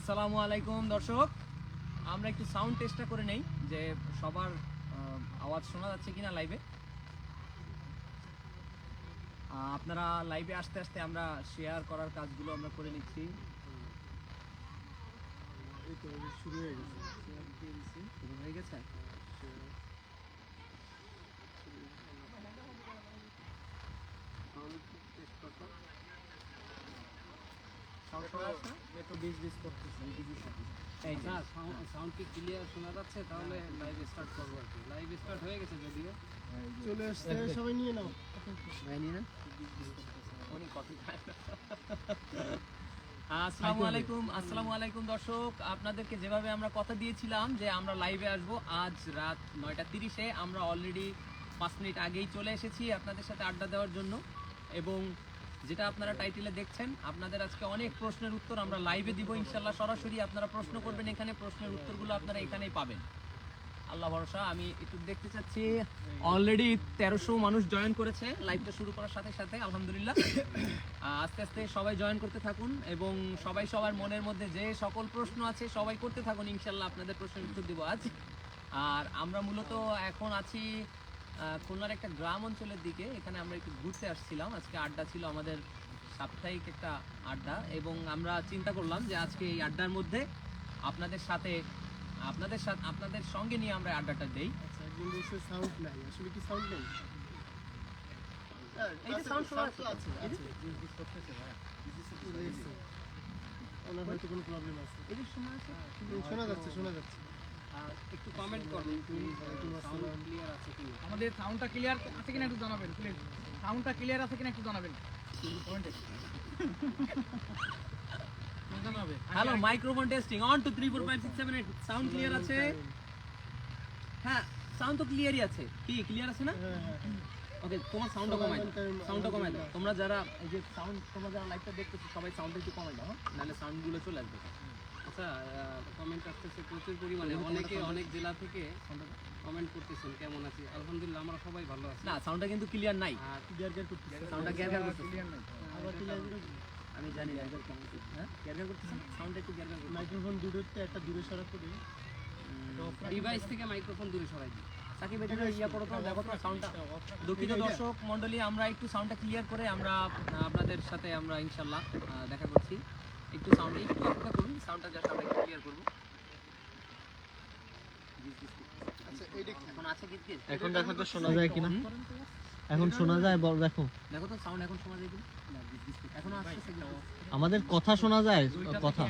আসসালামু আলাইকুম দর্শক, আমরা একটু সাউন্ড টেস্টটা করে নেই যে সবার আওয়াজ শোনা যাচ্ছে কিনা লাইভে। আপনারা লাইভে আস্তে আস্তে আমরা শেয়ার করার কাজগুলো আমরা করে নিচ্ছি। শুরু হয়ে গেছে। সাউন্ড কি ক্লিয়ার শোনা যাচ্ছে? তাহলে লাইভ স্টার্ট করবো আর কি। লাইভ স্টার্ট হয়ে গেছে যদিও। চলে আসছে, সবাই নিয়ে নাও। আসসালামু আলাইকুম দর্শক, আপনাদেরকে যেভাবে আমরা কথা দিয়েছিলাম যে আমরা লাইভে আসবো আজ রাত 9:30-এ, আমরা অলরেডি 5 মিনিট আগেই চলে এসেছি আপনাদের সাথে আড্ডা দেওয়ার জন্য। এবং যেটা আপনারা টাইটেলে দেখছেন, আপনাদের আজকে অনেক প্রশ্নের উত্তর আমরা লাইভে দিব ইনশাল্লাহ। সরাসরি আপনারা প্রশ্ন করবেন এখানে, প্রশ্নের উত্তরগুলো আপনারা এখানেই পাবেন, আল্লাহ ভরসা। আমি একটু দেখতে চাচ্ছি, অলরেডি 1300 মানুষ জয়েন করেছে লাইভটা শুরু করার সাথে সাথে, আলহামদুলিল্লাহ। আস্তে আস্তে সবাই জয়েন করতে থাকুন এবং সবাই সবার মনের মধ্যে যে সকল প্রশ্ন আছে সবাই করতে থাকুন, ইনশাল্লাহ আপনাদের প্রশ্নের উত্তর দিব আজ। আর আমরা মূলত এখন আছি খুলনার একটা গ্রাম অঞ্চলের দিকে, এখানে আমরা একটু ঘুরতে আসছিলাম। আজকে আড্ডা ছিল আমাদের, সাপ্তাহিক একটা আড্ডা, এবং আমরা চিন্তা করলাম যে আজকে এই আড্ডার মধ্যে আপনাদের সঙ্গে নিয়ে আমরা আড্ডাটা দেই। আচ্ছা, একজন বলছে সাউন্ড নাই, আসলে কি সাউন্ড নেই? এই যে সাউন্ড শোনা আছে, করতেছে ভাই। ওনার হয়তো কোনো প্রবলেম আছে। এই যে শোনা আছে, শোনা যাচ্ছে, শোনা যাচ্ছে। আর একটু কমেন্ট করুন প্লিজ, সাউন্ড ক্লিয়ার আছে কিনা। আমাদের সাউন্ডটা ক্লিয়ার আছে কিনা একটু জানাবেন প্লিজ। সাউন্ডটা ক্লিয়ার আছে কিনা একটু জানাবেন কমেন্টে। জানাবে। Hello, microphone testing 1 2 3 4 5 6 7 8, sound clear আছে? হ্যাঁ, সাউন্ড তো ক্লিয়ারই আছে। কি ক্লিয়ার আছে না? ওকে, তোমার সাউন্ডটা কমাই দাও, সাউন্ডটা কমাই দাও। তোমরা যারা এই যে সাউন্ড, তোমরা যারা লাইভটা দেখতেছো সবাই সাউন্ডটা একটু কমাই দাও, নাহলে সাউন্ডগুলো চলে আসবে। আচ্ছা, কমেন্ট আসতেছে প্রচুর পরিমাণে, অনেকে অনেক জেলা থেকে কমেন্ট করতেছেন কেমন আছি। আলহামদুলিল্লাহ আমরা সবাই ভালো আছি। না, সাউন্ডটা কিন্তু ক্লিয়ার নাই, আর সাউন্ডটা গ্যারগার করতেছে। ক্লিয়ার নাই। আবার ক্লিয়ার করে আমি জানি গ্যারগার কেন করতেছে। হ্যাঁ, গ্যারগার করতেছে, সাউন্ডটা একটু গ্যারগার করতেছে। মাইক্রোফোন দূরে একটা দূরে সরা করে ডিভাইস থেকে মাইক্রোফোন দূরে সরাই দিই। সাকিব এটা ইয়া করো তো, দেখো তো সাউন্ডটা। দুঃখিত দর্শক মণ্ডলী, আমরা একটু সাউন্ডটা ক্লিয়ার করে আমরা আপনাদের সাথে আমরা ইনশাল্লাহ দেখা করছি। একটু সাউন্ডে একটু অপেক্ষা করুন, সাউন্ডটা জাস্ট আমরা একটু ক্লিয়ার করবো। আচ্ছা, এইটা এখন আছে গিজ। এখন দেখো তো শোনা যায় কিনা। এখন শোনা যায়, বল দেখো। দেখো তো সাউন্ড এখন শোনা যায় কিনা। এখনো আসছে আমাদের কথা শোনা যায়, কথা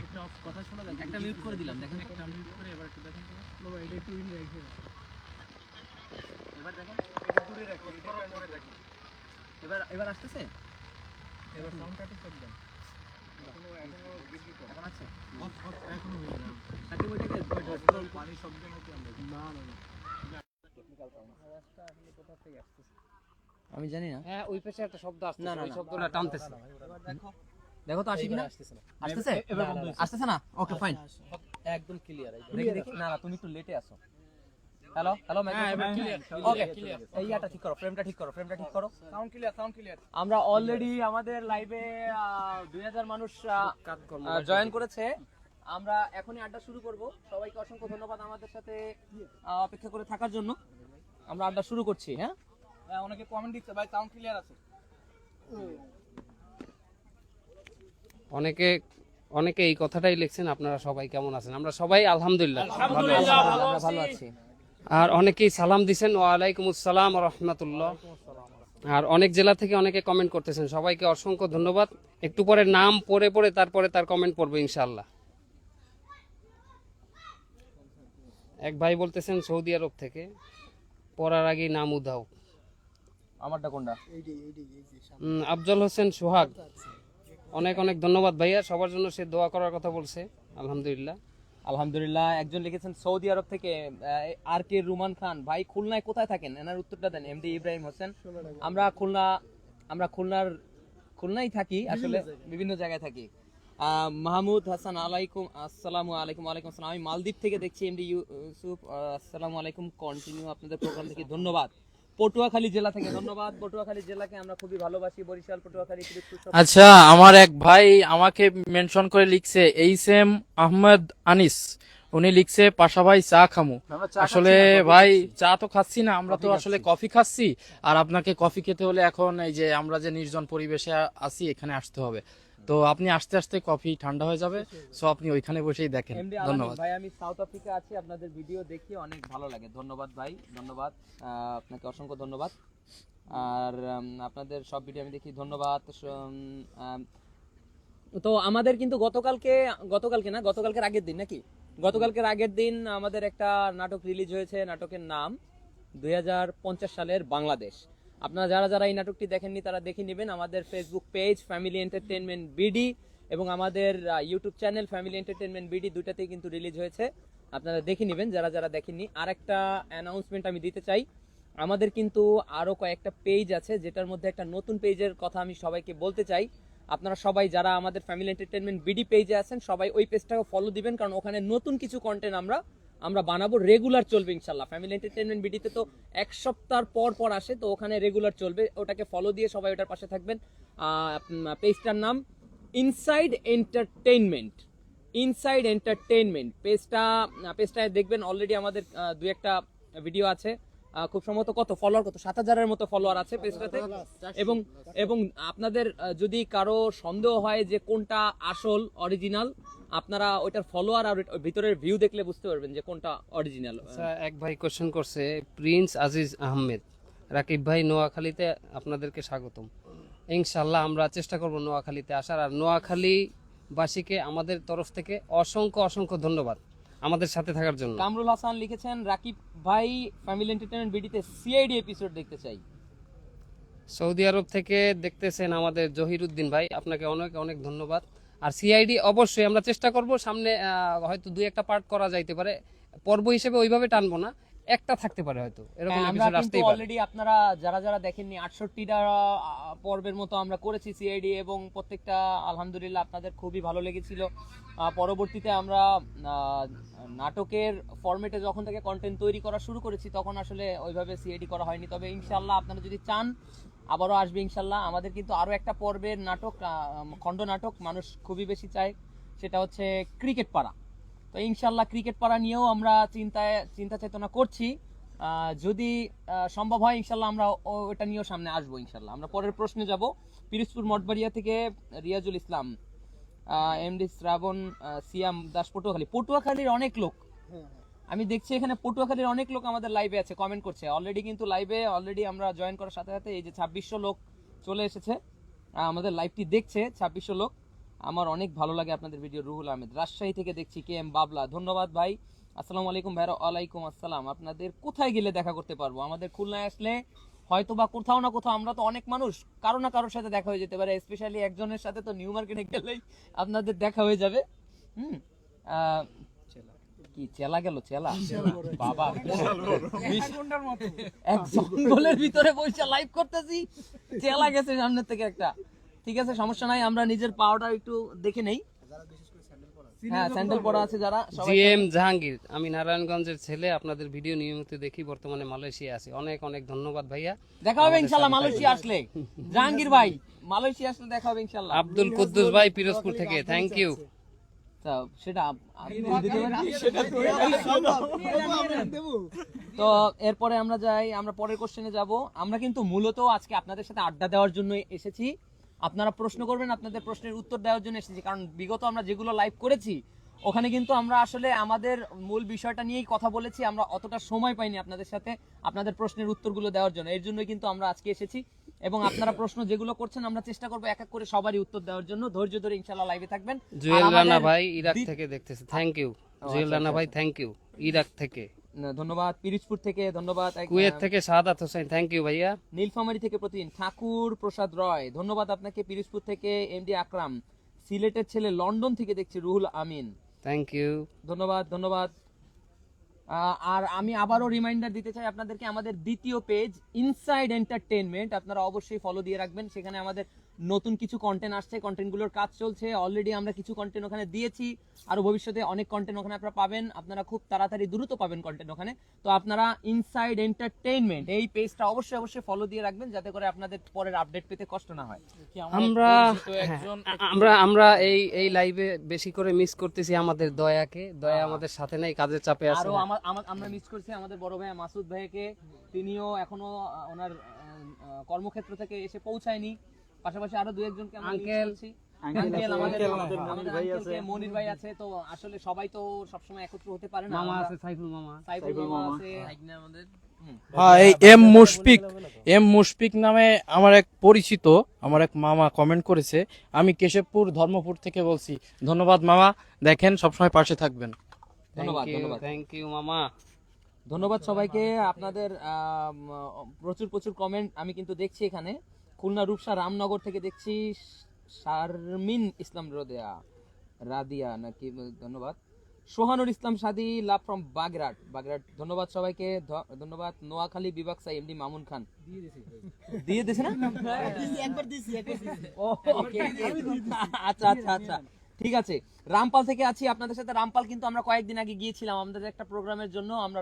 কথা শোনা যায়। একটা মিউট করে দিলাম, দেখেন। একটা মিনিট করে এবার একটু দেখেন তো। বাবা, এটা একটু ইন রাখে। এবার দেখেন, এটা দূরে রাখো, এটা পরে রাখো। এবার আসতেছে। এবার সাউন্ডটা একটু কম দেন। এখনো গিরগির করে। এখন আছে। এখনো হয়ে যাবে। সাকিব ওইটাকে পানি শব্দ নাকি আমরা? না। আমি জানি না। হ্যাঁ, ওই পাশে একটা শব্দ আসছে, না, না, ওই না। শব্দটা টানতেছে। দেখো তো আসে কিনা। আসতেছে? আসতেছে না? ওকে ফাইন, একদম ক্লিয়ার। দেখি দেখি। না, তুমি একটু লেটে আসো। হ্যালো হ্যালো, ওকে, এই ইয়াটা ঠিক করো, ফ্রেমটা ঠিক করো। Sound clear. আমরা অলরেডি আমাদের লাইভে 2000 মানুষ জয়েন করেছে। আমরা এখনই আড্ডা শুরু করব। সবাইকে অসংখ্য ধন্যবাদ আমাদের সাথে অপেক্ষা করে থাকার জন্য। আমরা আড্ডা শুরু করছি। হ্যাঁ, অনেকে কমেন্ট দিচ্ছে ভাই সাউন্ড ক্লিয়ার আছে। অনেকে এই কথাটাই লিখছেন, আপনারা সবাই কেমন আছেন? আমরা সবাই আলহামদুলিল্লাহ আমরা ভালো আছি। আর অনেকেই সালাম দিছেন, ওয়ালাইকুম আসসালাম ওয়া রাহমাতুল্লাহ। আর অনেক জেলা থেকে অনেকে কমেন্ট করতেছেন, সবাইকে অসংখ্য ধন্যবাদ। একটু পরে নাম পড়ে তারপরে তার কমেন্ট পড়বো ইনশাআল্লাহ। এক ভাই বলতেছেন সৌদি আরব থেকে, পড়ার আগেই নাম উধাও। আমারটা কোনটা? আফজল হোসেন সোহাগ, অনেক অনেক ধন্যবাদ ভাইয়া। সবার জন্য সে দোয়া করার কথা বলছে, আলহামদুলিল্লাহ। একজন লিখেছেন সৌদি আরব থেকে, আর কে রুমান খান ভাই, খুলনায় কোথায় থাকেন? এনার উত্তরটা দেন। এমডি ইব্রাহিম হোসেন, আমরা খুলনায় থাকি, আসলে বিভিন্ন জায়গায় থাকি। মাহমুদ হাসান, আসসালামু আলাইকুম। ওয়ালাইকুম আসসালাম। আমি মালদ্বীপ থেকে দেখছি। এমডি ইউসুফ, আসসালামু আলাইকুম, কন্টিনিউ আপনাদের প্রোগ্রাম থেকে ধন্যবাদ। পটুয়াখালী জেলা থেকে। ধন্যবাদ পটুয়াখালী জেলাকে, আমরা খুবই ভালোবাসি। বরিশাল, পটুয়াখালী, পিরোজপুর সব। আচ্ছা, আমার এক ভাই আমাকে মেনশন করে লিখছে এইচ.এম. আহমেদ আনিস, উনি লিখছে পাশা ভাই চা খামু। আসলে ভাই চা তো খাচ্ছি না, আমরা তো আসলে কফি খাচ্ছি। আর আপনাকে কফি খেতে হলে এখন এই যে আমরা যে নির্জন পরিবেশে আছি এখানে আসতে হবে। তো আপনি আস্তে আস্তে কফি ঠান্ডা হয়ে যাবে, সো আপনি ওইখানে বসেই দেখেন। এমডি ধন্যবাদ ভাই, আমি সাউথ আফ্রিকা আছি, আপনাদের ভিডিও দেখি অনেক ভালো লাগে। ধন্যবাদ ভাই, ধন্যবাদ আপনাকে, অসংখ্য ধন্যবাদ। আর আপনাদের সব ভিডিও আমি দেখি, ধন্যবাদ। তো আমাদের কিন্তু গতকালকের আগের দিন নাকি, গতকালকের আগের দিন আমাদের একটা নাটক রিলিজ হয়েছে। নাটকের নাম 2050 সালের বাংলাদেশ। আপনারা যারা যারা এই নাটকটি দেখেননি তারা দেখে নেবেন। আমাদের Facebook page family entertainment BD এবং আমাদের YouTube channel family entertainment BD, দুইটাতেই কিন্তু রিলিজ হয়েছে। আপনারা দেখে নেবেন যারা যারা দেখেননি। আর একটা অ্যানাউন্সমেন্ট আমি দিতে চাই, আমাদের কিন্তু আরো কয়েকটা পেজ আছে, যেটার মধ্যে একটা নতুন পেজের কথা আমি সবাইকে বলতে চাই। আপনারা সবাই যারা আমাদের ফ্যামিলি এন্টারটেইনমেন্ট বিডি পেজে আছেন সবাই ওই পেজটাকে ফলো দিবেন, কারণ ওখানে নতুন কিছু কন্টেন্ট আমরা বানাবো, রেগুলার চলবে ইনশাল্লাহ। ফ্যামিলি এন্টারটেইনমেন্ট বিডিতে তো এক সপ্তাহ পর পর আসে, তো ওখানে রেগুলার চলবে, ওটাকে ফলো দিয়ে সবাই ওটার পাশে থাকবেন। পেজটার নাম ইনসাইড এন্টারটেইনমেন্ট। পেজটায় দেখবেন অলরেডি আমাদের দু একটা ভিডিও আছে। খুব সম্ভবত কত 7,000-এর মতো ফলোয়ার আছে পেজটাতে। এবং আপনাদের যদি কারো সন্দেহ হয় যে কোনটা আসল অরিজিনাল, আপনারা ওইটার ফলোয়ার আর ভিতরের ভিউ দেখলে বুঝতে পারবেন যে কোনটা অরিজিনাল। আচ্ছা, এক ভাই কোশ্চেন করছে, প্রিন্স আজিজ আহমেদ, রাকিব ভাই নোয়াখালীতে আপনাদেরকে স্বাগতম। ইনশাল্লাহ আমরা চেষ্টা করব নোয়াখালীতে আসার। আর নোয়াখালীবাসীকে আমাদের তরফ থেকে অসংখ্য অসংখ্য ধন্যবাদ আমাদের সাথে থাকার জন্য। কামরুল হাসান লিখেছেন, রাকিব ভাই ফ্যামিলি এন্টারটেইনমেন্ট বিডিতে সিআইডি এপিসোড দেখতে চাই। সৌদি আরব থেকে দেখতেছেন আমাদের জহিরুদ্দিন ভাই, আপনাকে অনেক অনেক ধন্যবাদ। আর সিআইডি অবশ্যই আমরা চেষ্টা করব সামনে, হয়তো 2-1টা পার্ট করা যাইতে পারে, পর্ব হিসেবে ওইভাবে টানবো না, একটা থাকতে পারে হয়তো, এরকম আমরা এপিসোড কিন্তু আসতেই পারে। অলরেডি আপনারা যারা যারা দেখেননি 68টা পর্বের মতো আমরা করেছি সিআইডি, এবং প্রত্যেকটা আলহামদুলিল্লাহ আপনাদের খুবই ভালো লেগেছিল। পরবর্তীতে আমরা নাটকের ফরম্যাটে যখন থেকে কন্টেন্ট তৈরি করা শুরু করেছি তখন আসলে ওইভাবে সিআইডি করা হয়নি। তবে ইনশাল্লাহ আপনারা যদি চান আবারও আসবে ইনশাল্লাহ। আমাদের কিন্তু আরো একটা পর্বের নাটক, খণ্ড নাটক মানুষ খুবই বেশি চায়, সেটা হচ্ছে ক্রিকেট পাড়া। তো ইনশাল্লাহ ক্রিকেট পাড়া নিয়েও আমরা চিন্তা চেতনা করছি। যদি সম্ভব হয় ইনশাল্লাহ আমরা ওটা নিয়েও সামনে আসবো ইনশাল্লাহ। আমরা পরের প্রশ্নে যাব। পিরোজপুর মঠবাড়িয়া থেকে রিয়াজুল ইসলাম, এমডি শ্রাবণ, সিয়াম দাস, পটুয়াখালীর অনেক লোক আমি দেখছি এখানে, পটুয়াখালীর অনেক লোক আমাদের লাইভে আছে, কমেন্ট করছে অলরেডি। কিন্তু লাইভে অলরেডি আমরা জয়েন করার সাথে সাথে এই যে 2600 লোক চলে এসেছে আমাদের লাইভটি দেখছে, 2600 লোক। আমার অনেক ভালো লাগে আপনাদের ভিডিও। রুহুল আহমেদ, রাজশাহী থেকে দেখছি। কে এম বাবলা, ধন্যবাদ ভাই। আসসালামু আলাইকুম ভাইরা। ওয়ালাইকুম আসসালাম। আপনাদের কোথায় গেলে দেখা করতে পারবো? আমাদের খুলনায় আসলে হয়তো বা কোথাও না কোথাও, আমরা তো অনেক মানুষ, কারো না কারোর সাথে দেখা হয়ে যেতে পারে, স্পেশালি একজনের সাথে তো নিউ মার্কেটে গেলেই আপনাদের দেখা হয়ে যাবে। কি চেলা গেল, চেলা বাবা, এক জঙ্গলের ভিতরে বসে লাইভ করতেছি, চেলা গেছে সামনের থেকে একটা। ঠিক আছে, সমস্যা নাই, আমরা নিজের পাওয়াটা একটু দেখে নেই। হ্যাঁ, স্যান্ডেল পরা আছে যারা। জিএম জাহাঙ্গীর, আমি নারায়ণগঞ্জের ছেলে, আপনাদের ভিডিও নিয়মিত দেখি, বর্তমানে মালয়েশিয়া আছি। অনেক অনেক ধন্যবাদ ভাইয়া, দেখা হবে ইনশাআল্লাহ মালয়েশিয়া আসলে। জাহাঙ্গীর ভাই, মালয়েশিয়া আসলে দেখা হবে ইনশাআল্লাহ। আব্দুল কুদ্দুস ভাই পিরোজপুর থেকে, থ্যাংক ইউ। সেটা তো এরপরে আমরা যাই, আমরা পরের কোশ্চেনে যাব। আমরা কিন্তু মূলত আজকে আপনাদের সাথে আড্ডা দেওয়ার জন্য এসেছি। আপনারা প্রশ্ন করবেন, আপনাদের প্রশ্নের উত্তর দেওয়ার জন্য এসেছি। কারণ বিগত আমরা যেগুলো লাইভ করেছি ওখানে কিন্তু আমরা আসলে আমাদের মূল বিষয়টা নিয়েই কথা বলেছি, আমরা অতটা সময় পাইনি আপনাদের সাথে আপনাদের প্রশ্নের উত্তরগুলো দেওয়ার জন্য। এর জন্যই কিন্তু আমরা আজকে এসেছি, এবং আপনারা প্রশ্ন যেগুলো করছেন আমরা চেষ্টা করবো এক এক করে সবারই উত্তর দেওয়ার জন্য। ধৈর্য ধরে ইনশাআল্লাহ লাইভে থাকবেন। জুয়েল রানা ভাই ইরাক থেকে দেখতেছে, থ্যাংক ইউ। জুয়েল রানা ভাই, থ্যাংক ইউ, ইরাক থেকে। ধন্যবাদ। পিরিজপুর থেকে ধন্যবাদ। কুয়েত থেকে সাদাত হোসেন, থ্যাংক ইউ ভাইয়া। নীলফামারী থেকে প্রতিদিন ঠাকুর প্রসাদ রয়, ধন্যবাদ আপনাকে। পিরিজপুর থেকে এমডি আকরাম, সিলেটের ছেলে লন্ডন থেকে দেখছি রুহুল আমিন, থ্যাংক ইউ, ধন্যবাদ ধন্যবাদ। আর আমি আবারও রিমাইন্ডার দিতে চাই আপনাদেরকে, আমাদের দ্বিতীয় পেজ ইনসাইড এন্টারটেইনমেন্ট আপনারা অবশ্যই ফলো দিয়ে রাখবেন। সেখানে আমাদের নতুন কিছু কন্টেন্ট আসছে, কন্টেন্টগুলোর কাজ চলছে। অলরেডি আমরা কিছু কন্টেন্ট ওখানে দিয়েছি, আরো ভবিষ্যতে অনেক কন্টেন্ট ওখানে আপনারা পাবেন। আপনারা খুব তাড়াতাড়ি দ্রুত পাবেন কন্টেন্ট ওখানে। তো আপনারা ইনসাইড এন্টারটেইনমেন্ট এই পেজটা অবশ্যই ফলো দিয়ে রাখবেন, যাতে করে আপনাদের পরের আপডেট পেতে কষ্ট না হয়। আমরা আমরা এই লাইভে বেশি করে মিস করতেছি আমাদের দয়াকে। দয়া আমাদের সাথে নাই, কাজের চাপে আছে। আরো আমরা মিস করছি আমাদের বড় ভাই মাসুদ ভাইকে, তিনিও এখনো ওনার কর্মক্ষেত্র থেকে এসে পৌঁছায়নি। পাশাপাশি আরো দু একজনকে আমরা মিস আঙ্কেল, করছি। আমাদের মনির ভাই আছে। তো আসলে সবাই তো সবসময় একত্র হতে পারে না। মামা আছে, সাইফুল মামা আছে আমাদের। হ্যাঁ, এই এম মুশফিক নামে আমার এক পরিচিত, আমার এক মামা কমেন্ট করেছে। আমি কেশবপুর ধর্মপুর থেকে বলছি। ধন্যবাদ মামা, দেখেন সবসময় পাশে থাকবেন। ধন্যবাদ। থ্যাংক ইউ মামা। ধন্যবাদ সবাইকে। আপনাদের প্রচুর কমেন্ট আমি কিন্তু দেখছি এখানে। খুলনা রূপসা রামনগর থেকে দেখছি শারমিন ইসলাম রাদিয়া নাকি, ধন্যবাদ। সোহানুর ইসলাম সাদি লাভ ফ্রম বাগেরহাট। ধন্যবাদ সবাইকে। ধন্যবাদ। নোয়াখালী বিভাগ সাই এমডি মামুন খান দিয়ে দিয়েছে না? ওকে, আচ্ছা ঠিক আছে। রামপাল থেকে আছি আপনাদের সাথে। রামপাল কিন্তু আমরা কয়েকদিন আগে গিয়েছিলাম আমাদের একটা প্রোগ্রামের জন্য। আমরা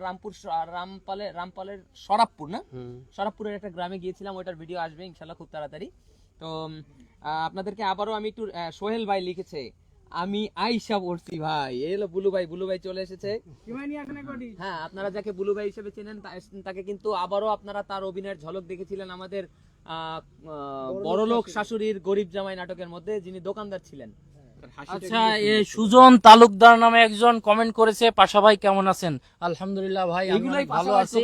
রামপালের সরাবপুর না, সরাবপুরের একটা গ্রামে গিয়েছিলাম। ওইটার ভিডিও আসবে ইনশাল্লাহ খুব তাড়াতাড়ি। তো আপনাদেরকে আবারও আমি একটু, সোহেল ভাই লিখেছে আমি আইসা পড়ছি ভাই। এই হলো বুলু ভাই চলে এসেছে। হ্যাঁ, আপনারা যাকে বুলু ভাই হিসেবে চেনেন তাকে কিন্তু আবারও আপনারা তার অভিনয়ের ঝলক দেখেছিলেন আমাদের বড়লোক শাশুড়ির গরিব জামাই নাটকের মধ্যে, যিনি দোকানদার ছিলেন। আচ্ছা, এই সুজন তালুকদার নামে একজন কমেন্ট করেছে, পাশা ভাই কেমন আছেন? আলহামদুলিল্লাহ ভাই, আমি অনেক ভালো আছি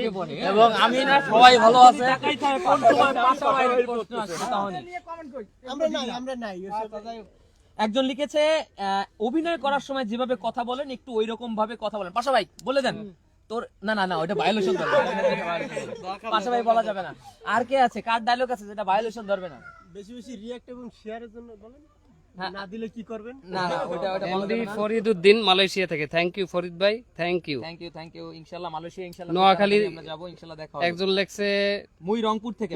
এবং আমি না সবাই ভালো আছে। একজন লিখেছে অভিনয় করার সময় যেভাবে কথা বলেন একটু ওই রকম ভাবে কথা বলেন। পাশা ভাই বলে দেন তোর। না ওটা ভায়োলেশন ধরবে। পাশা ভাই বলা যাবে না। আর কে আছে, কার ডায়লগ আছে যেটা ভায়োলেশন ধরবে না? বেশি রিঅ্যাক্ট এবং শেয়ারের জন্য বলেন, না দিলে কি করবেন? না ওটা এমডি ফরিদউদ্দিন মালয়েশিয়া থেকে। থ্যাংক ইউ ফরিদ ভাই, থ্যাংক ইউ। ইনশাআল্লাহ মালয়েশিয়া ইনশাআল্লাহ নোয়াখালী আমরা যাব ইনশাআল্লাহ, দেখা হবে। একজন লেখছে মুই রংপুর থেকে,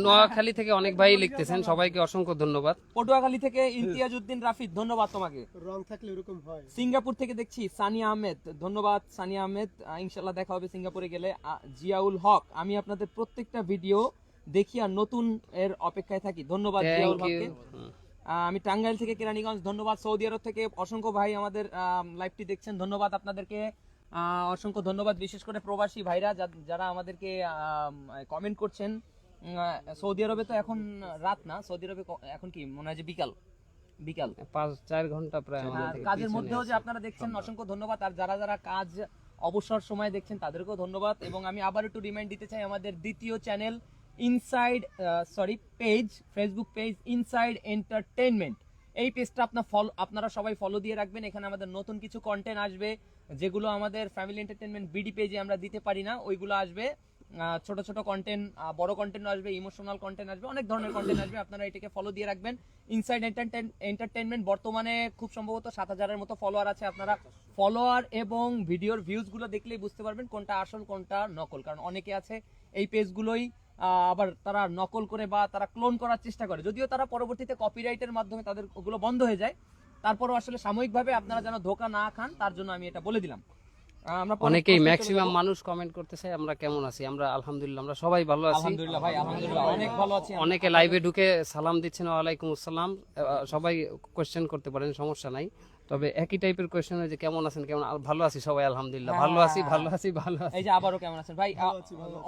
নোয়াখালী থেকে অনেক ভাই লিখতেছেন, সবাইকে অসংখ্য ধন্যবাদ। পটুয়াখালী থেকে ইমতিয়াজ উদ্দিন রাফিদ, ধন্যবাদ তোমাকে। রং থাকলে এরকম হয়। সিঙ্গাপুর থেকে দেখছি সানিয়া আহমেদ, ধন্যবাদ সানিয়া আহমেদ। ইনশাআল্লাহ দেখা হবে সিঙ্গাপুরে গেলে। জিয়াউল হক, আমি আপনাদের প্রত্যেকটা ভিডিও দেখি আর নতুন এর অপেক্ষায় থাকি, ধন্যবাদ জিয়াউল হককে। আমি টাঙ্গাইল থেকে কেরানীগঞ্জ, ধন্যবাদ। সৌদি আরব থেকে অসংখ্য ভাই আমাদের লাইভটি দেখছেন, ধন্যবাদ আপনাদেরকে। অসংখ্য ধন্যবাদ, বিশেষ করে প্রবাসী ভাইরা যারা আমাদেরকে কমেন্ট করছেন। সৌদি আরবে তো এখন রাত না, সৌদি আরবে এখন কি মনে হয় যে বিকাল 5-4 ঘন্টা প্রায়। কাজের মধ্যেও যে আপনারা দেখছেন, অসংখ্য ধন্যবাদ। আর যারা কাজ অবসর সময় দেখছেন তাদেরকেও ধন্যবাদ। এবং আমি আবার একটু রিমাইন্ড দিতে চাই, আমাদের দ্বিতীয় channel Facebook page inside entertainment, এই পেজটা আপনারা সবাই ফলো দিয়ে রাখবেন। এখানে আমাদের নতুন কিছু কন্টেন্ট আসবে, যেগুলো আমাদের ফ্যামিলি এন্টারটেইনমেন্ট বিডি পেজে আমরা দিতে পারি না, ওইগুলো আসবে। ছোট কন্টেন্ট, বড় কন্টেন্ট আসবে, ইমোশনাল কন্টেন্ট আসবে, অনেক ধরনের কন্টেন্ট আসবে। আপনারা এটাকে ফলো দিয়ে রাখবেন। ইনসাইড এন্টারটেইনমেন্ট বর্তমানে খুব সম্ভবত 7000-এর মতো ফলোয়ার আছে। আপনারা ফলোয়ার এবং ভিডিওর ভিউজ গুলো দেখলেই বুঝতে পারবেন কোনটা আসল কোনটা নকল। কারণ অনেকে আছে এই পেজগুলোই আবার তারা নকল করে বা তারা ক্লোন করার চেষ্টা করে, যদিও তারা পরবর্তীতে কপিরাইটের মাধ্যমে তাদের ওগুলো বন্ধ হয়ে যায়। তারপরও আসলে সাময়িকভাবে আপনারা যেন ধোকা না খান, তার জন্য আমি এটা বলে দিলাম। অনেকেই ম্যাক্সিমাম মানুষ কমেন্ট করতেছে আমরা কেমন আছি। আমরা আলহামদুলিল্লাহ, আমরা সবাই ভালো আছি। আলহামদুলিল্লাহ ভাই, আলহামদুলিল্লাহ অনেক ভালো আছি। অনেকে লাইভে ঢুকে সালাম দিচ্ছেন, ওয়ালাইকুম আসসালাম। সবাই কোশ্চেন করতে পারেন, সমস্যা নাই। তবে একই টাইপের কোশ্চেন হয় যে কেমন আছেন, কেমন? ভালো আছি সবাই আলহামদুলিল্লাহ, ভালো আছি। এই যে আবারও কেমন আছেন ভাই?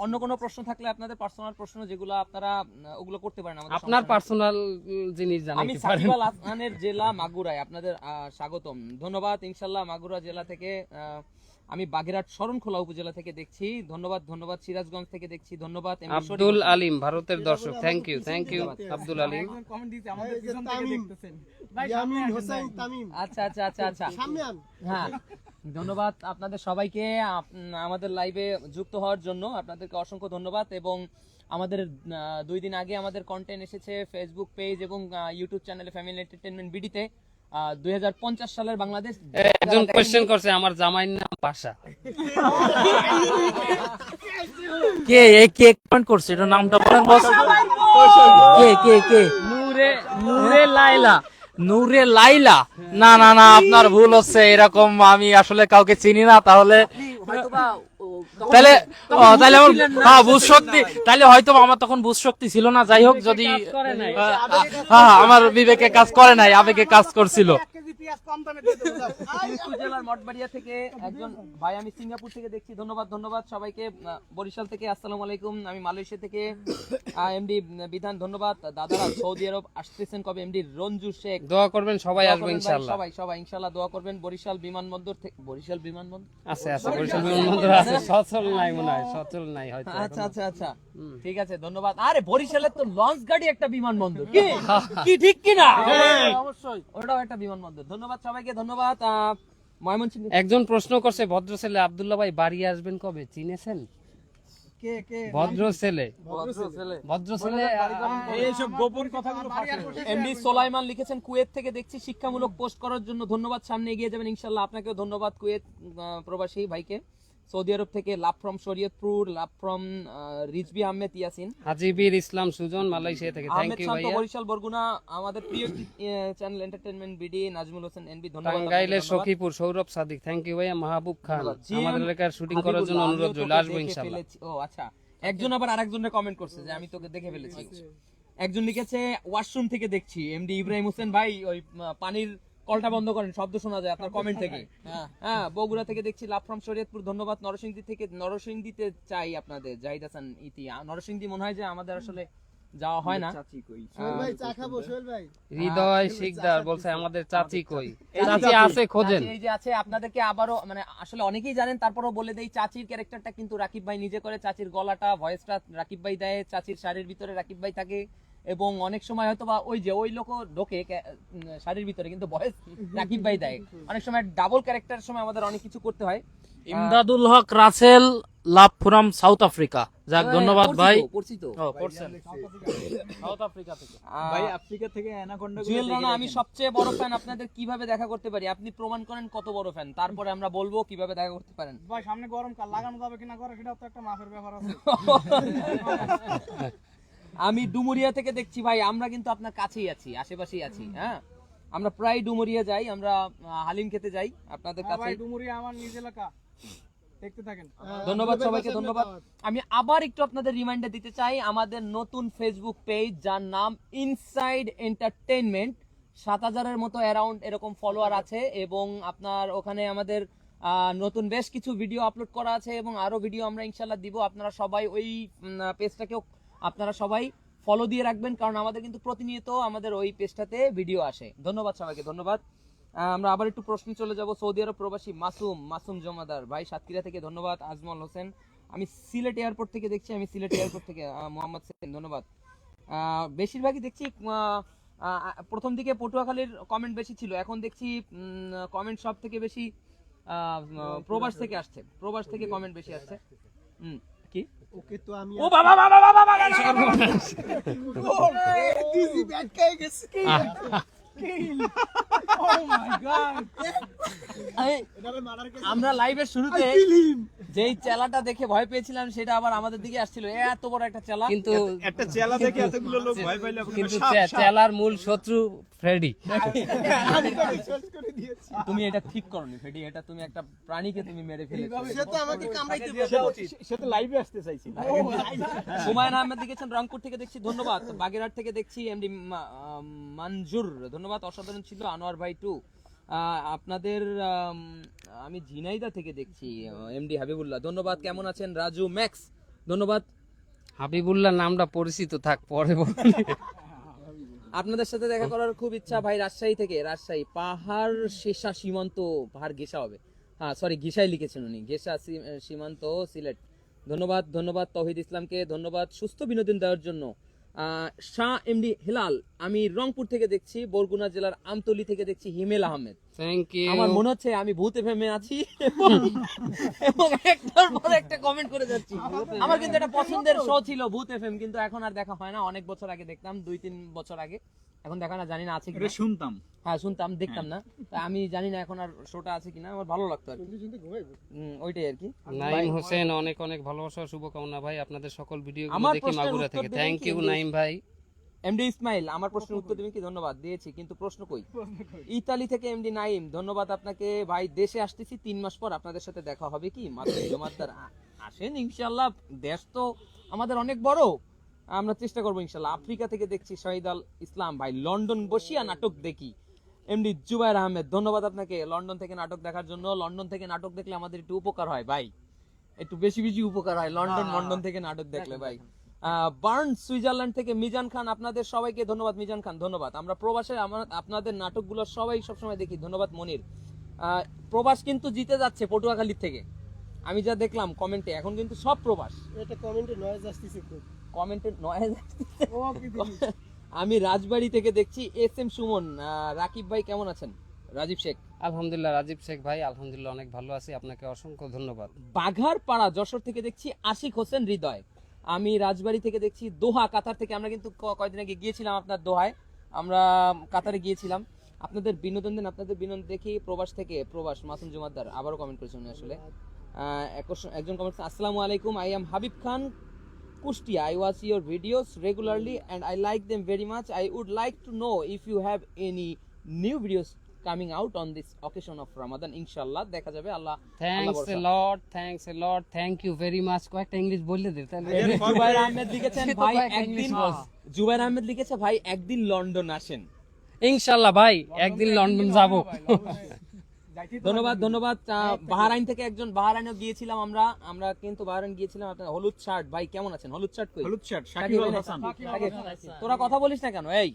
অন্য কোনো প্রশ্ন থাকলে আপনাদের পার্সোনাল প্রশ্ন যেগুলো আপনারা ওগুলো করতে পারেন, আপনার পার্সোনাল জিনিস জানাতে পারেন। আমি সাকিব আল হাসানের জেলা মাগুরায় আপনাদের স্বাগতম, ধন্যবাদ। ইনশাআল্লাহ মাগুরা জেলা থেকে, আমি বাগেরহাট শরণখোলা উপজেলা থেকে দেখছি, ধন্যবাদ। সিরাজগঞ্জ থেকে দেখছি, ধন্যবাদ। আব্দুল আলিম ভারতের দর্শক, thank you Abdul Alim. Comment দিতে আমাদের পিছন থেকে দেখতেছেন ভাই, ইয়ামিন হোসেন তামিম। আচ্ছা হ্যাঁ, ধন্যবাদ আপনাদের সবাইকে আমাদের লাইভে যুক্ত হওয়ার জন্য। আপনাদেরকে অসংখ্য ধন্যবাদ। এবং আমাদের 2 দিন আগে আমাদের কন্টেন্ট এসেছে ফেসবুক পেজ এবং ইউটিউব চ্যানেলে ফ্যামিলি এন্টারটেইনমেন্ট বিডিতে। 2050 সালের বাংলাদেশ। একজন কোশ্চেন করছে আমার জামাইয়ের নাম পাশা। কে কমেন্ট করছে, এটা নামটা বলেন বস। কে নূরে লাইলা, নূরে লাইলা, না না না, আপনার ভুল হচ্ছে, এরকম আমি আসলে কাউকে চিনি না। তাহলে তাহলে তাহলে আমার হ্যাঁ বুঝ শক্তি, তাহলে হয়তো আমার তখন বুঝ শক্তি ছিল না। যাই হোক, যদি হ্যাঁ আমার বিবেকে কাজ করে নাই, আবেগে কাজ করছিল। দিনাজপুর জেলার মঠবাড়িয়া থেকে একজন ভাই, আমি সিঙ্গাপুর থেকে দেখছি, ধন্যবাদ ধন্যবাদ সবাইকে। বরিশাল থেকে আসসালামু আলাইকুম, আমি মালয়েশিয়া থেকে এমডি বিধান, ধন্যবাদ। দাদারা সৌদি আরব আসতেছেন কবে? এমডি রঞ্জু শেখ, দোয়া করবেন, সবাই দোয়া আসবে করবেন ভাই, ইনশাআল্লাহ। সবাই সবাই ইনশাআল্লাহ দোয়া করবেন। বরিশাল বিমানবন্দর থেকে, বরিশাল বিমানবন্দর আছে আছে, বরিশাল বিমানবন্দর আছে, সচল নাই মনে হয়, সচল নাই হয়তো। আচ্ছা আচ্ছা আচ্ছা, ঠিক আছে ধন্যবাদ। আরে বরিশালের তো লঞ্চ গাড়ি একটা বিমানবন্দর, কি কি ঠিক কি না? অবশ্যই ওটাও একটা বিমানবন্দর। ধন্যবাদ সবাইকে, ধন্যবাদ। ময়মনসিংহ একজন প্রশ্ন করছে, ভদ্র ছেলে আব্দুল্লাহ ভাই বাড়ি আসবেন কবে, চিনেছেন? কে কে ভদ্র ছেলে, ভদ্র ছেলে এইসব গোপন কথাগুলো এমডি সোলাইমান লিখেছেন কুয়েত থেকে দেখছি, শিক্ষামূলক পোস্ট করার জন্য ধন্যবাদ, সামনে এগিয়ে যাবেন ইনশাআল্লাহ। আপনাকেও ধন্যবাদ কুয়েত প্রবাসী ভাইকে। সৌদি আরব থেকে love from Shariatpur, love from Rizbi Ahmed Yasin, হাজিবির ইসলাম সুজন মালয়েশিয়া থেকে, থ্যাংক আহমেদ ইউ শান্ত ভাইয়া। বরিশাল বরগুনা, আমাদের প্রিয় channel entertainment BD, Nazmul Hossain NB, ধন্যবাদ। টাঙ্গাইলের আপনাকে ধন্যবাদ। সখীপুর সৌরভ সাদিক, থ্যাংক ইউ ভাইয়া। মাহবুব খান, GM আমাদের এলাকার শুটিং করার জন্য হাবিবুল্লাহ, অনুরোধ আমিও রইল, তোকে আসবো দেখে ইনশাআল্লাহ। ফেলেছি। ও আচ্ছা, একজন আবার আরেকজনের কমেন্ট করছে যে আমি তোকে দেখে ফেলেছি। একজন লিখেছে ওয়াশরুম থেকে দেখছি, এমডি ইব্রাহিম হোসেন ভাই, ওই পানির কলটা বন্ধ করেন, শব্দ শোনা যায় আপনার কমেন্ট থেকে। হ্যাঁ, বগুড়া থেকে দেখছি, লাভ ফ্রম শরীয়তপুর, ধন্যবাদ। নরসিংদী থেকে, নরসিংদীতে চাই আপনাদের, জাহিদ হাসান ইতি। নরসিংদী মনে হয় যে আমাদের আসলে যাওয়া হয় না। হৃদয় শিকদার বলছে আমাদের চাচি কই, চাচি আছে খোঁজেন। চাচি এই যে আছে, আপনাদেরকে আবারও মানে আসলে অনেকেই জানেন, তারপরেও বলে দেই, চাচির ক্যারেক্টারটা কিন্তু রাকিব ভাই নিজে করে। চাচির গলাটা, ভয়েসটা রাকিব ভাই দেয়, চাচির শাড়ির ভিতরে রাকিব ভাই থাকে, এবং অনেক সময় হয়তো বা ওই যে ওই লোক ঢোকে শাড়ির ভিতরে, কিন্তু ভয়েস রাকিব ভাই দেয়। অনেক সময় ডাবল ক্যারেক্টারের সময় আমাদের অনেক কিছু করতে হয়। Imdadul Haque Rasel, love from South Africa, যাক ধন্যবাদ ভাই। পরিচিত পড়ছেন সাউথ আফ্রিকা থেকে। ভাই আফ্রিকা থেকে অ্যানাকোন্ডা জুয়েল রানা, আমি সবচেয়ে বড় ফ্যান, আপনাদের কিভাবে দেখা করতে পারি? আপনি প্রমাণ করেন কত বড় ফ্যান, তারপরে আমরা বলবো কিভাবে দেখা করতে পারেন। ভাই সামনে গরমকাল, লাগানো যাবে কিনা করে সেটাও তো একটা মাপের ব্যাপার আছে। আমি ডুমুরিয়া থেকে দেখছি ভাই, আমরা কিন্তু আপনার কাছেই আছি, আশেপাশেই আছি। হ্যাঁ, আমরা প্রায় ডুমুরিয়া যাই, আমরা হালিম খেতে যাই আপনাদের হ্যাঁ কাছে। ভাই, ডুমুরিয়া আমার নিজ এলাকা, দেখতে থাকেন। ধন্যবাদ সবাইকে, ধন্যবাদ। আমি আবার একটু আপনাদের রিমাইন্ডার দিতে চাই, আমাদের নতুন ফেসবুক পেজ, যার নাম ইনসাইড এন্টারটেইনমেন্ট, 7000-এর মতো অ্যারাউন্ড এরকম ফলোয়ার আছে, এবং আপনার ওখানে আমাদের নতুন বেশ কিছু ভিডিও আপলোড করা আছে, এবং আরো ভিডিও আমরা ইনশাল্লাহ দিব। আপনারা সবাই ওই পেজটাকেও আপনারা সবাই ফলো দিয়ে রাখবেন, কারণ আমাদের কিন্তু প্রতিনিয়ত আমাদের ওই পেজটাতে ভিডিও আসে। ধন্যবাদ সবাইকে, ধন্যবাদ। আমরা আবার একটু প্রশ্ন চলে যাব। সৌদি আরব প্রবাসী মাসুম জমাদার ভাই সাতক্ষীরা থেকে, ধন্যবাদ। আজমল হোসেন, আমি সিলেট এয়ারপোর্ট থেকে দেখছি, আমি সিলেট এয়ারপোর্ট থেকে। মোহাম্মদ সেন, ধন্যবাদ। বেশিরভাগই দেখছি প্রথম দিকে পটুয়াখালীর কমেন্ট বেশি ছিল, এখন দেখছি কমেন্ট সব থেকে বেশি প্রবাস থেকে আসছে, প্রবাস থেকে কমেন্ট বেশি আসছে। কি ওকে তো আমি ও বাবা বাবা বাবা বাবা দিজি ব্যাট খাই গেছে। আমরা লাইভের শুরুতে যেই চেলাটা দেখে ভয় পেয়েছিলাম, সেটা আবার আমাদের দিকে আসছিল, এত বড় একটা চেলা। কিন্তু একটা চেলা দেখে এতগুলো লোক ভয় পাইলে কিন্তু চেলার মূল শত্রু ফ্রেডি। তুমি এটা ঠিক করনি ফেডি, এটা তুমি একটা প্রাণীকে তুমি মেরে ফেলেছো। সে তো আমাকে কামড়াইতে বসে, সে তো লাইভে আসতে চাইছিল। হুমায়ুন আহমেদ লিখেছেন রংপুর থেকে দেখছি, ধন্যবাদ। বাগেরহাট থেকে দেখছি, এমডি মঞ্জুর, ধন্যবাদ, অসাধারণ ছিল। আনোয়ার ভাই 2 আপনাদের, আমি ঝিনাইদহ থেকে দেখছি, এমডি হাবিবুল্লাহ, ধন্যবাদ। কেমন আছেন রাজু ম্যাক্স, ধন্যবাদ। হাবিবুল্লাহ নামটা পরিচিত থাক, পরে বলি। আপনাদের সাথে দেখা করার খুব ইচ্ছা ভাই, রাজশাহী থেকে, রাজশাহী পাহাড় শেষা সীমান্ত, পাহাড় গেসা হবে, হ্যাঁ সরি গেসাই লিখেছেন উনি, গেসা সীমান্ত সিলেট, ধন্যবাদ। ধন্যবাদ তৌহিদ ইসলামকে, ধন্যবাদ সুস্থ বিনোদন দেওয়ার জন্য। শাহ এমডি হিলাল, আমি রংপুর থেকে দেখছি, বরগুনা জেলার আমতলী থেকে দেখছি, হিমেল আহমেদ, থ্যাংক ইউ। আমার মনে হচ্ছে আমি ভূত এফএমে আছি এবং একটার পর একটা কমেন্ট করে যাচ্ছি। আমার কিন্তু এটা পছন্দের শো ছিল ভূত এফএম, কিন্তু এখন আর দেখা হয় না। অনেক বছর আগে দেখতাম, 2-3 বছর আগে, এখন দেখা না, জানি না আছে কিনা। শুনতাম, হ্যাঁ শুনতাম, দেখতাম না, তা আমি জানি না এখন আর শোটা আছে কিনা। আমার ভালো লাগতো আর কি, ওইটাই আর কি। নাইম হোসেন, অনেক অনেক ভালোবাসা শুভকামনা ভাই, আপনাদের সকল ভিডিওগুলো আমার দেখি প্রশ্নের মাগুরা উত্তর থেকে, দেবেন থ্যাংক কি ইউ ইংলিশ? নাইম ভাই। এমডি ইসমাইল, আমার প্রশ্নের উত্তর দিবেন কি? ধন্যবাদ, দিয়েছি, কিন্তু প্রশ্ন কই? ইতালি থেকে এমডি নাইম, ধন্যবাদ আপনাকে ভাই। দেশে আসতেছি 3 মাস পর, আপনাদের সাথে দেখা হবে কি? মাসুদ জমাদ্দার, আসেন ইনশাআল্লাহ, দেশ তো আমাদের অনেক বড়, আমরা চেষ্টা করবো ইনশাআল্লাহ। আফ্রিকা থেকে দেখছি শহীদ আল ইসলাম ভাই, লন্ডন বসিয়া নাটক দেখি। এমডি জুবাইর আহমেদ, ধন্যবাদ আপনাকে লন্ডন থেকে নাটক দেখার জন্য। লন্ডন থেকে নাটক দেখলে আমাদের একটু উপকার হয় ভাই, একটু বেশি বেশি উপকার হয় লন্ডন থেকে নাটক দেখলে ভাই। বার্ন সুইজারল্যান্ড থেকে মিজান খান, আপনাদের সবাইকে ধন্যবাদ মিজান খান, ধন্যবাদ। আমরা প্রবাসে আপনাদের নাটকগুলো সবাই সবসময় দেখি, ধন্যবাদ মনির। প্রবাস কিন্তু জিতে যাচ্ছে পটুয়াখালীর থেকে, আমি যা দেখলাম কমেন্টে, এখন কিন্তু সব প্রবাস। এটা কমেন্টে নয়েজ আসতেছে খুব। কমেন্টে নয়েজ আমি রাজবাড়ি থেকে দেখছি। এস এম সুমন, রাকিব ভাই কেমন আছেন? রাজীব শেখ, আলহামদুলিল্লাহ রাজীব শেখ ভাই, আলহামদুলিল্লাহ অনেক ভালো আছি, আপনাকে অসংখ্য ধন্যবাদ। বাঘারপাড়া যশোর থেকে দেখছি আশিক হোসেন হৃদয়, আমি রাজবাড়ি থেকে দেখছি। দোহা কাতার থেকে, আমরা কিন্তু কয়েকদিন আগে গিয়েছিলাম আপনার দোহায়, আমরা কাতারে গিয়েছিলাম। আপনাদের বিনোদন দেন, আপনাদের বিনোদন দেখি। প্রবাস থেকে প্রবাস মাসুম জুমাদ্দার আবারও কমেন্ট করেছেন উনি আসলে। একজন কমেন্ট, আসসালামু আলাইকুম, I am Habib Khan, Kushtia, I watch your videos regularly and I like them very much. I would like to know if you have any new videos coming out on this occasion of Ramadan. Inshallah দেখা যাবে, আল্লাহ thanks a lot, thank you very much. কয়েকটা English বললে দে তাহলে। জুবাইর আহমেদ লিখেছেন ভাই একদিন, ইংলিশ বল। জুবাইর আহমেদ লিখেছে ভাই একদিন লন্ডন আসেন। ইনশাআল্লাহ ভাই একদিন লন্ডন যাব। ধন্যবাদ ধন্যবাদ। বাহরাইন থেকে একজন, বাহরাইনও গিয়েছিলাম আমরা কিন্তু বাহরাইন গিয়েছিলাম। আপনার হলুদ শার্ট ভাই কেমন আছেন? হলুদ শার্ট কই? হলুদ শার্ট সাকিব শাকিব আল ভাই, হাসান। সাকিব, তোরা কথা বলিস না কেন? এই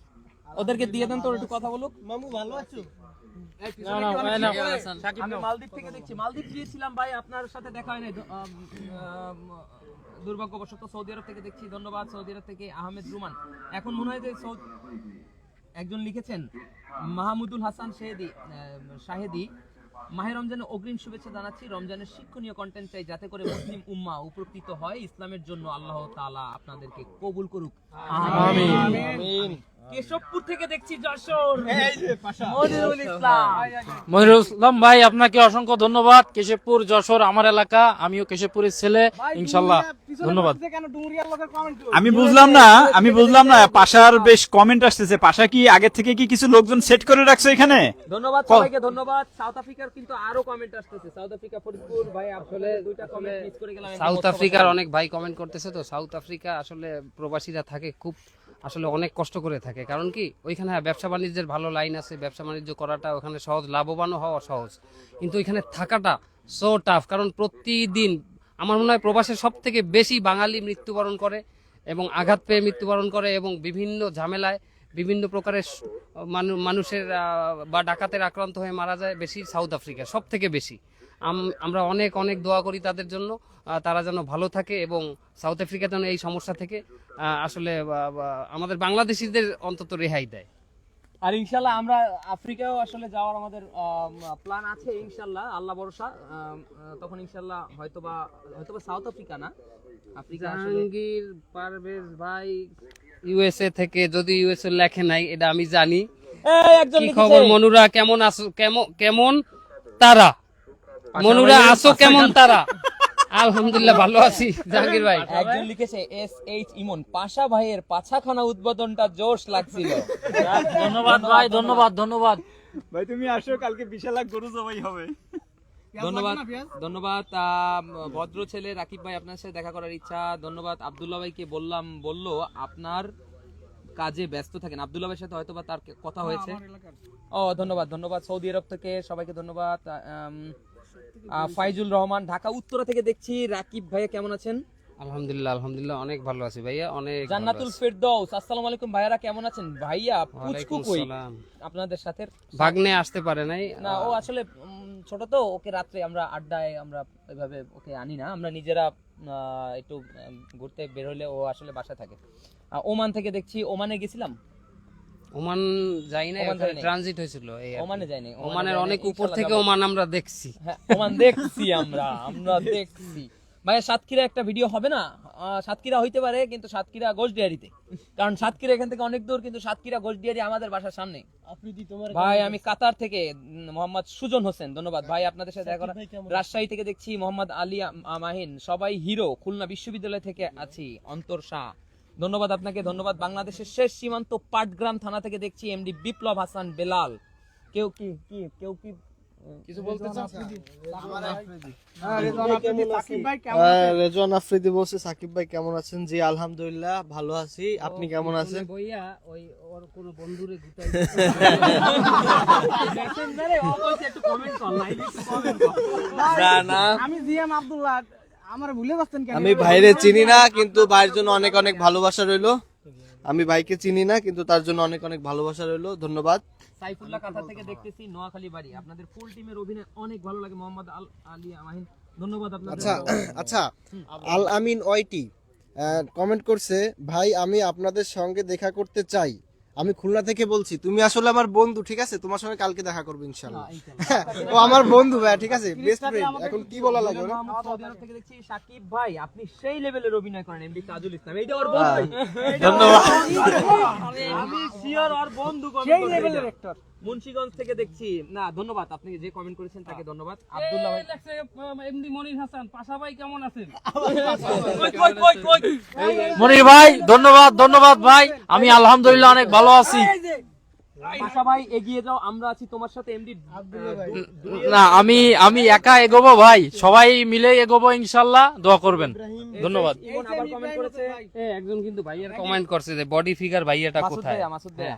ওদেরকে দিয়ে দেন, তোর একটু কথা বলুক। মামু ভালো আছো? আমি মালদ্বীপ থেকে দেখছি, মালদ্বীপ গিয়েছিলাম ভাই, আপনার সাথে দেখা হয় নাই, দুর্ভাগ্যবশত। সৌদি আরব থেকে দেখছি, ধন্যবাদ। সৌদি আরব থেকে আহমেদ রুমান, এখন মনে হয় যে একজন লিখেছেন মাহমুদুল হাসান শাহেদি, মাহে রমজানের অগ্রিম শুভেচ্ছা জানাচ্ছি। রমজানের শিক্ষণীয় কন্টেন্ট চাই, যাতে করে মুসলিম উম্মাহ উপকৃত হয়। ইসলামের জন্য আল্লাহ তাআলা আপনাদেরকে কবুল করুক, আমিন আমিন। কেশবপুর থেকে দেখছি যশোর, এই যে পাশা মনিরুল ইসলাম, মনিরুল ইসলাম ভাই, আপনাকে অসংখ্য ধন্যবাদ। কেশবপুর যশোর আমার এলাকা, আমিও কেশবপুরের ছেলে, ইনশাল্লাহ ধন্যবাদ। কেন ডুমুরিয়ার লোকের কমেন্ট? আমি বুঝলাম না পাশার বেশ কমেন্ট আসতেছে। পাশা কি আগে থেকে কি কিছু লোকজন সেট করে রাখছে এখানে? ধন্যবাদ সবাইকে, ধন্যবাদ। সাউথ আফ্রিকার কিন্তু আরো কমেন্ট আসতেছে। সাউথ আফ্রিকা ফরিদপুর ভাই, আসলে দুইটা কমেন্ট মিস করে গেলাম। সাউথ আফ্রিকার অনেক ভাই কমেন্ট করতেছে, তো সাউথ আফ্রিকা আসলে প্রবাসীরা থাকে খুব, আসলে অনেক কষ্ট করে থাকে। কারণ কি ওইখানে ব্যবসা বাণিজ্যের ভালো লাইন আছে, ব্যবসা বাণিজ্য করাটা ওখানে সহজ, লাভবানও হওয়া সহজ, কিন্তু ওইখানে থাকাটা সো টাফ। কারণ প্রতিদিন আমার মনে হয় প্রবাসের সব থেকে বেশি বাঙালি মৃত্যুবরণ করে এবং আঘাত পেয়ে মৃত্যুবরণ করে, এবং বিভিন্ন ঝামেলায় বিভিন্ন প্রকারের মানুষের বা ডাকাতের আক্রান্ত হয়ে মারা যায় বেশি সাউথ আফ্রিকা, সব থেকে বেশি। আমরা অনেক অনেক দোয়া করি তাদের জন্য, তারা যেন ভালো থাকে এবং সাউথ আফ্রিকা যেন এই সমস্যা থেকে আসলে আমাদের বাংলাদেশিদের অন্তত রেহাই দেয়। আর ইনশাল্লাহ আমরা আফ্রিকাও আসলে যাওয়ার আমাদের প্ল্যান আছে ইনশাল্লাহ, আল্লাহ ভরসা। তখন ইনশাল্লাহ হয়তোবা সাউথ আফ্রিকা না, আফ্রিকা আসলে। জাহাঙ্গীর পারভেজ ভাই ইউএসএ থেকে, যদি ইউএসএ লেখে নাই এটা আমি জানি। একজন কি লিখেছে, খবর মনুরা, কেমন আছো? কেমন তারা? মনুরা আছো কেমন তারা? আলহামদুলিল্লাহ ভালো আছি জাহাঙ্গীর ভাই। একজন লিখেছে SH ইমন, পাশা ভাইয়ের পাছাখানা উদ্বোধনটা জোশ লাগছিল। ধন্যবাদ ভাই, ধন্যবাদ। ভাই তুমি আসো, কালকে বিশাল এক গরু জবাই হবে। ধন্যবাদ ধন্যবাদ। ভদ্র ছেলে রাকিব ভাই, আপনার সাথে দেখা করার ইচ্ছা। ধন্যবাদ। আব্দুল্লাহ ভাইকে বললো আপনার কাজে ব্যস্ত থাকেন। আব্দুল্লাহ ভাইয়ের সাথে হয়তো বা তার কথা হয়েছে। ধন্যবাদ। সৌদি আরব থেকে সবাইকে ধন্যবাদ। ফাইজুল রহমান ঢাকা উত্তরা থেকে দেখছি। রাকিব ভাইয়া কেমন আছেন? আলহামদুলিল্লাহ অনেক ভালো আছি ভাইয়া, অনেক। জান্নাতুল ফেরদৌস, আসসালামু আলাইকুম ভাইয়ারা, কেমন আছেন? ভাইয়া পুচকু কই আপনাদের সাথে? ভাগ্নে আসতে পারে নাই না, ও আসলে ছোট তো, ওকে রাত্রে আমরা আড্ডায় আমরা এভাবে ওকে আনি না, আমরা নিজেরা একটু ঘুরতে বের হলে ও আসলে বাসায় থাকে। ওমান থেকে দেখছি, ওমানে গেছিলাম। ওমান যাই না, ট্রানজিট হয়েছিল। ওমানে যাইনি, ওমানের অনেক উপর থেকে ওমান আমরা দেখছি। হ্যাঁ, ওমান দেখছি আমরা দেখছি। ভাইয়া সাতক্ষীরা একটা ভিডিও হবে না? সাতক্ষীরা হইতে পারে, কিন্তু সাতক্ষীরা গোসডিয়ারিতে, কারণ সাতক্ষীরা এখান থেকে অনেক দূর, কিন্তু সাতক্ষীরা গোসডিয়ারি আমাদের বাসার সামনে। ভাই আমি কাতার থেকে মোহাম্মদ সুজন হোসেন, ধন্যবাদ ভাই, আপনাদের সাথে দেখা করা। রাজশাহী থেকে দেখছি মোহাম্মদ আলী মাহিন, সবাই হিরো। খুলনা বিশ্ববিদ্যালয় থেকে আছি, অন্তর শাহ। ধন্যবাদ আপনাকে, ধন্যবাদ। বাংলাদেশের শেষ সীমান্ত পাটগ্রাম থানা থেকে দেখছি এমডি বিপ্লব হাসান বেলাল। কেউ কি কিছু বলতে চান? রেজওয়ান আফ্রিদি বলছে সাকিব ভাই কেমন আছেন? জি আলহামদুলিল্লাহ ভালো আছি, আপনি কেমন আছেন? বইয়া ওই ওর কোন বন্ধুরে গুতাই না না, আমি জিএম আব্দুল্লাহ, আমার ভুলে যাচ্ছেন কেন? আমি ভাইরে চিনি না, কিন্তু ভাইয়ের জন্য অনেক অনেক ভালোবাসা রইলো। আমি ভাইকে চিনি না, কিন্তু তার জন্য অনেক অনেক ভালোবাসা রইলো। ধন্যবাদ। সাইফুল্লাহ কাঁথা থেকে দেখতেছি নোয়াখালী বাড়ি, আপনাদের ফুল টিমের অভিনয় অনেক ভালো লাগে। মোহাম্মদ আলী মাহিন, ধন্যবাদ আপনাদের। আচ্ছা, আল আমিন ওয়াইটি কমেন্ট করছে, ভাই আমি আপনাদের সঙ্গে দেখা করতে চাই। আমি খুলনা থেকে বলছি, তুমি আসলে আমার বন্ধু, ঠিক আছে? তোমার সঙ্গে কালকে দেখা করবো ইনশাআল্লাহ। ও আমার বন্ধু ভাই, ঠিক আছে, বেস্ট ফ্রেন্ড। এখন কি বলা লাগে ওরা? সৌদি আরব থেকে দেখছি সাকিব ভাই, আপনি সেই লেভেলের অভিনয় করেন। এমডি কাজল ইসলাম, এইটা ওর বন্ধু। ধন্যবাদ। আমি শিওর ওর বন্ধু সেই লেভেলের অ্যাক্টর। মুন্সিগঞ্জ থেকে দেখছি না, ধন্যবাদ। আপনি যে কমেন্ট করেছেন তাকে ধন্যবাদ। আব্দুল্লাহ ভাই, এমডি মনির হাসান পাশা ভাই কেমন আছেন? মনির ভাই ধন্যবাদ, ধন্যবাদ ভাই, আমি আলহামদুলিল্লাহ অনেক ভালো আছি। পাশা ভাই এগিয়ে যাও, আমরা আছি তোমার সাথে। এমডি না, আমি একা এগোবো ভাই, সবাই মিলে এগোবো ইনশাল্লাহ, দোয়া করবেন। ধন্যবাদ। ইমন আবার কমেন্ট করেছে, একজন কিন্তু ভাইয়ের কমেন্ট করছে যে বডি ফিগার ভাইয়াটা মাসুদ কোথায়? ভাইয়া, মাসুদ ভাইয়া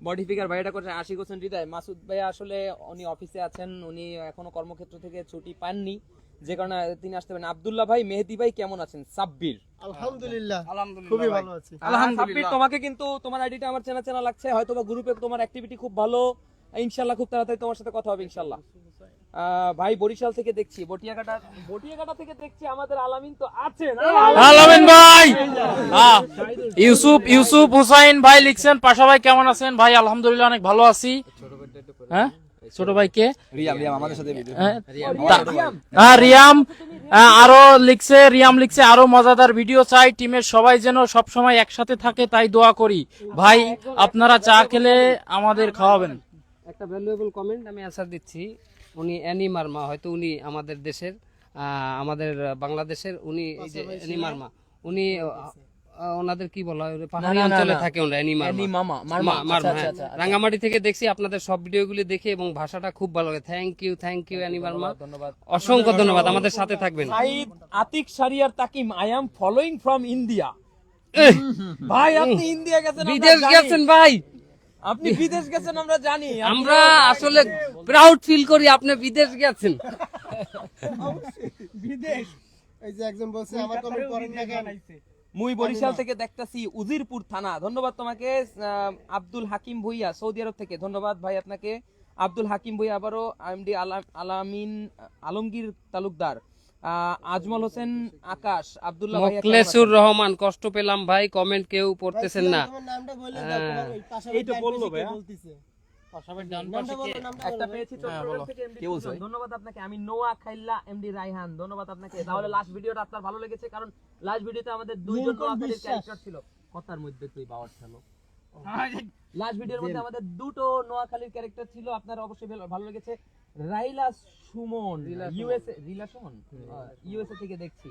বডি ফিগার ভাইয়াটা করছে। আশিক হোসেন হৃদয়, মাসুদ ভাইয়া আসলে উনি অফিসে আছেন, উনি এখনো কর্মক্ষেত্র থেকে ছুটি পাননি, যে কারণে তিনি আসতে পারেন। আব্দুল্লাহ ভাই, মেহেদি ভাই কেমন আছেন? সাব্বির, আলহামদুলিল্লাহ খুবই ভালো আছি। সাব্বির তোমাকে কিন্তু তোমার আইডিটা আমার চেনা চেনা লাগছে, হয়তো বা গ্রুপে তোমার অ্যাক্টিভিটি খুব ভালো। ইনশাআল্লাহ খুব তাড়াতাড়ি তোমার সাথে কথা হবে ইনশাআল্লাহ। ভাই বরিশাল থেকে দেখছি, বটিয়াঘাটা থেকে দেখছি আমাদের আলামিন তো আছেন। আলামিন ভাই, হ্যাঁ, ইউসুফ হুসাইন ভাই লিখছেন, পাশা ভাই কেমন আছেন? ভাই আলহামদুলিল্লাহ অনেক ভালো আছি। হ্যাঁ, ছোট ভাইকে রিয়াম আমাদের সাথে রিয়াম আরো লিখছে, আরো মজাদার ভিডিও চাই, টিমের সবাই যেন সব সময় একসাথে থাকে, তাই দোয়া করি। ভাই আপনারা চা খেলে আমাদের খাওয়াবেন। একটা ভ্যালুয়েবল কমেন্ট আমি অ্যান্সার দিচ্ছি। উনি অ্যানি মার্মা, হয়তো উনি আমাদের দেশের আমাদের বাংলাদেশের, উনি এই যে অ্যানি মার্মা, উনি ওনাদের কি বলা হয়, পাহাড়ি অঞ্চলে থাকে ওনারা, অ্যানি মার্মা। রাঙ্গামাটি থেকে দেখছি আপনাদের সব ভিডিওগুলি দেখে, এবং ভাষাটা খুব ভালো লাগে। থ্যাংক ইউ অ্যানি মার্মা, ধন্যবাদ, অসংখ্য ধন্যবাদ, আমাদের সাথে থাকবেন। Sayeed Atik Shahriar Takim, I am following from India. ভাই আপনি ইন্ডিয়া গেছেন, বিদেশ গেছেন ভাই, আপনি বিদেশ গেছেন আমরা জানি। আমরা আসলে প্রাউড ফিল করি আপনি বিদেশ গেছেন। বিদেশ এই যে একজন বলছে আমার কমেন্ট করেন না কেন? মুই বরিশাল থেকে দেখতাছি, উজিরপুর থানা, ধন্যবাদ তোমাকে। আব্দুল হাকিম ভুইয়া সৌদি আরব থেকে, ধন্যবাদ ভাই আপনাকে। আব্দুল হাকিম ভুইয়া আবারও। এমডি আলমগীর তালুকদার, আজমল হোসেন আকাশ, আব্দুল্লাহ ভাই, মোখলেসুর রহমান, কষ্ট পেলাম ভাই, কমেন্ট কেউ পড়তেছেন না। তোমার নামটা বলে দাও, তোমার ওই পাশে এই তো বললো ভাই বলতিছে। একটা পেয়েছি চট্টগ্রাম থেকে এমডি সুজন, ধন্যবাদ আপনাকে। আমি নোয়া খাইল্লা, এমডি রাইহান, ধন্যবাদ আপনাকে। তাহলে লাস্ট ভিডিওটা আপনার ভালো লেগেছে, কারণ লাস্ট ভিডিওতে আমাদের দুইজন নোয়াখালীর ক্যারেক্টার ছিল। কথার মধ্যে তুই বাওয়ার ছিল, লাস্ট ভিডিওর মধ্যে আমাদের দুটো নোয়াখালীর ক্যারেক্টার ছিল, আপনার অবশ্যই ভালো লেগেছে। রাইলা সুমন, ইউএসএ থেকে দেখছি।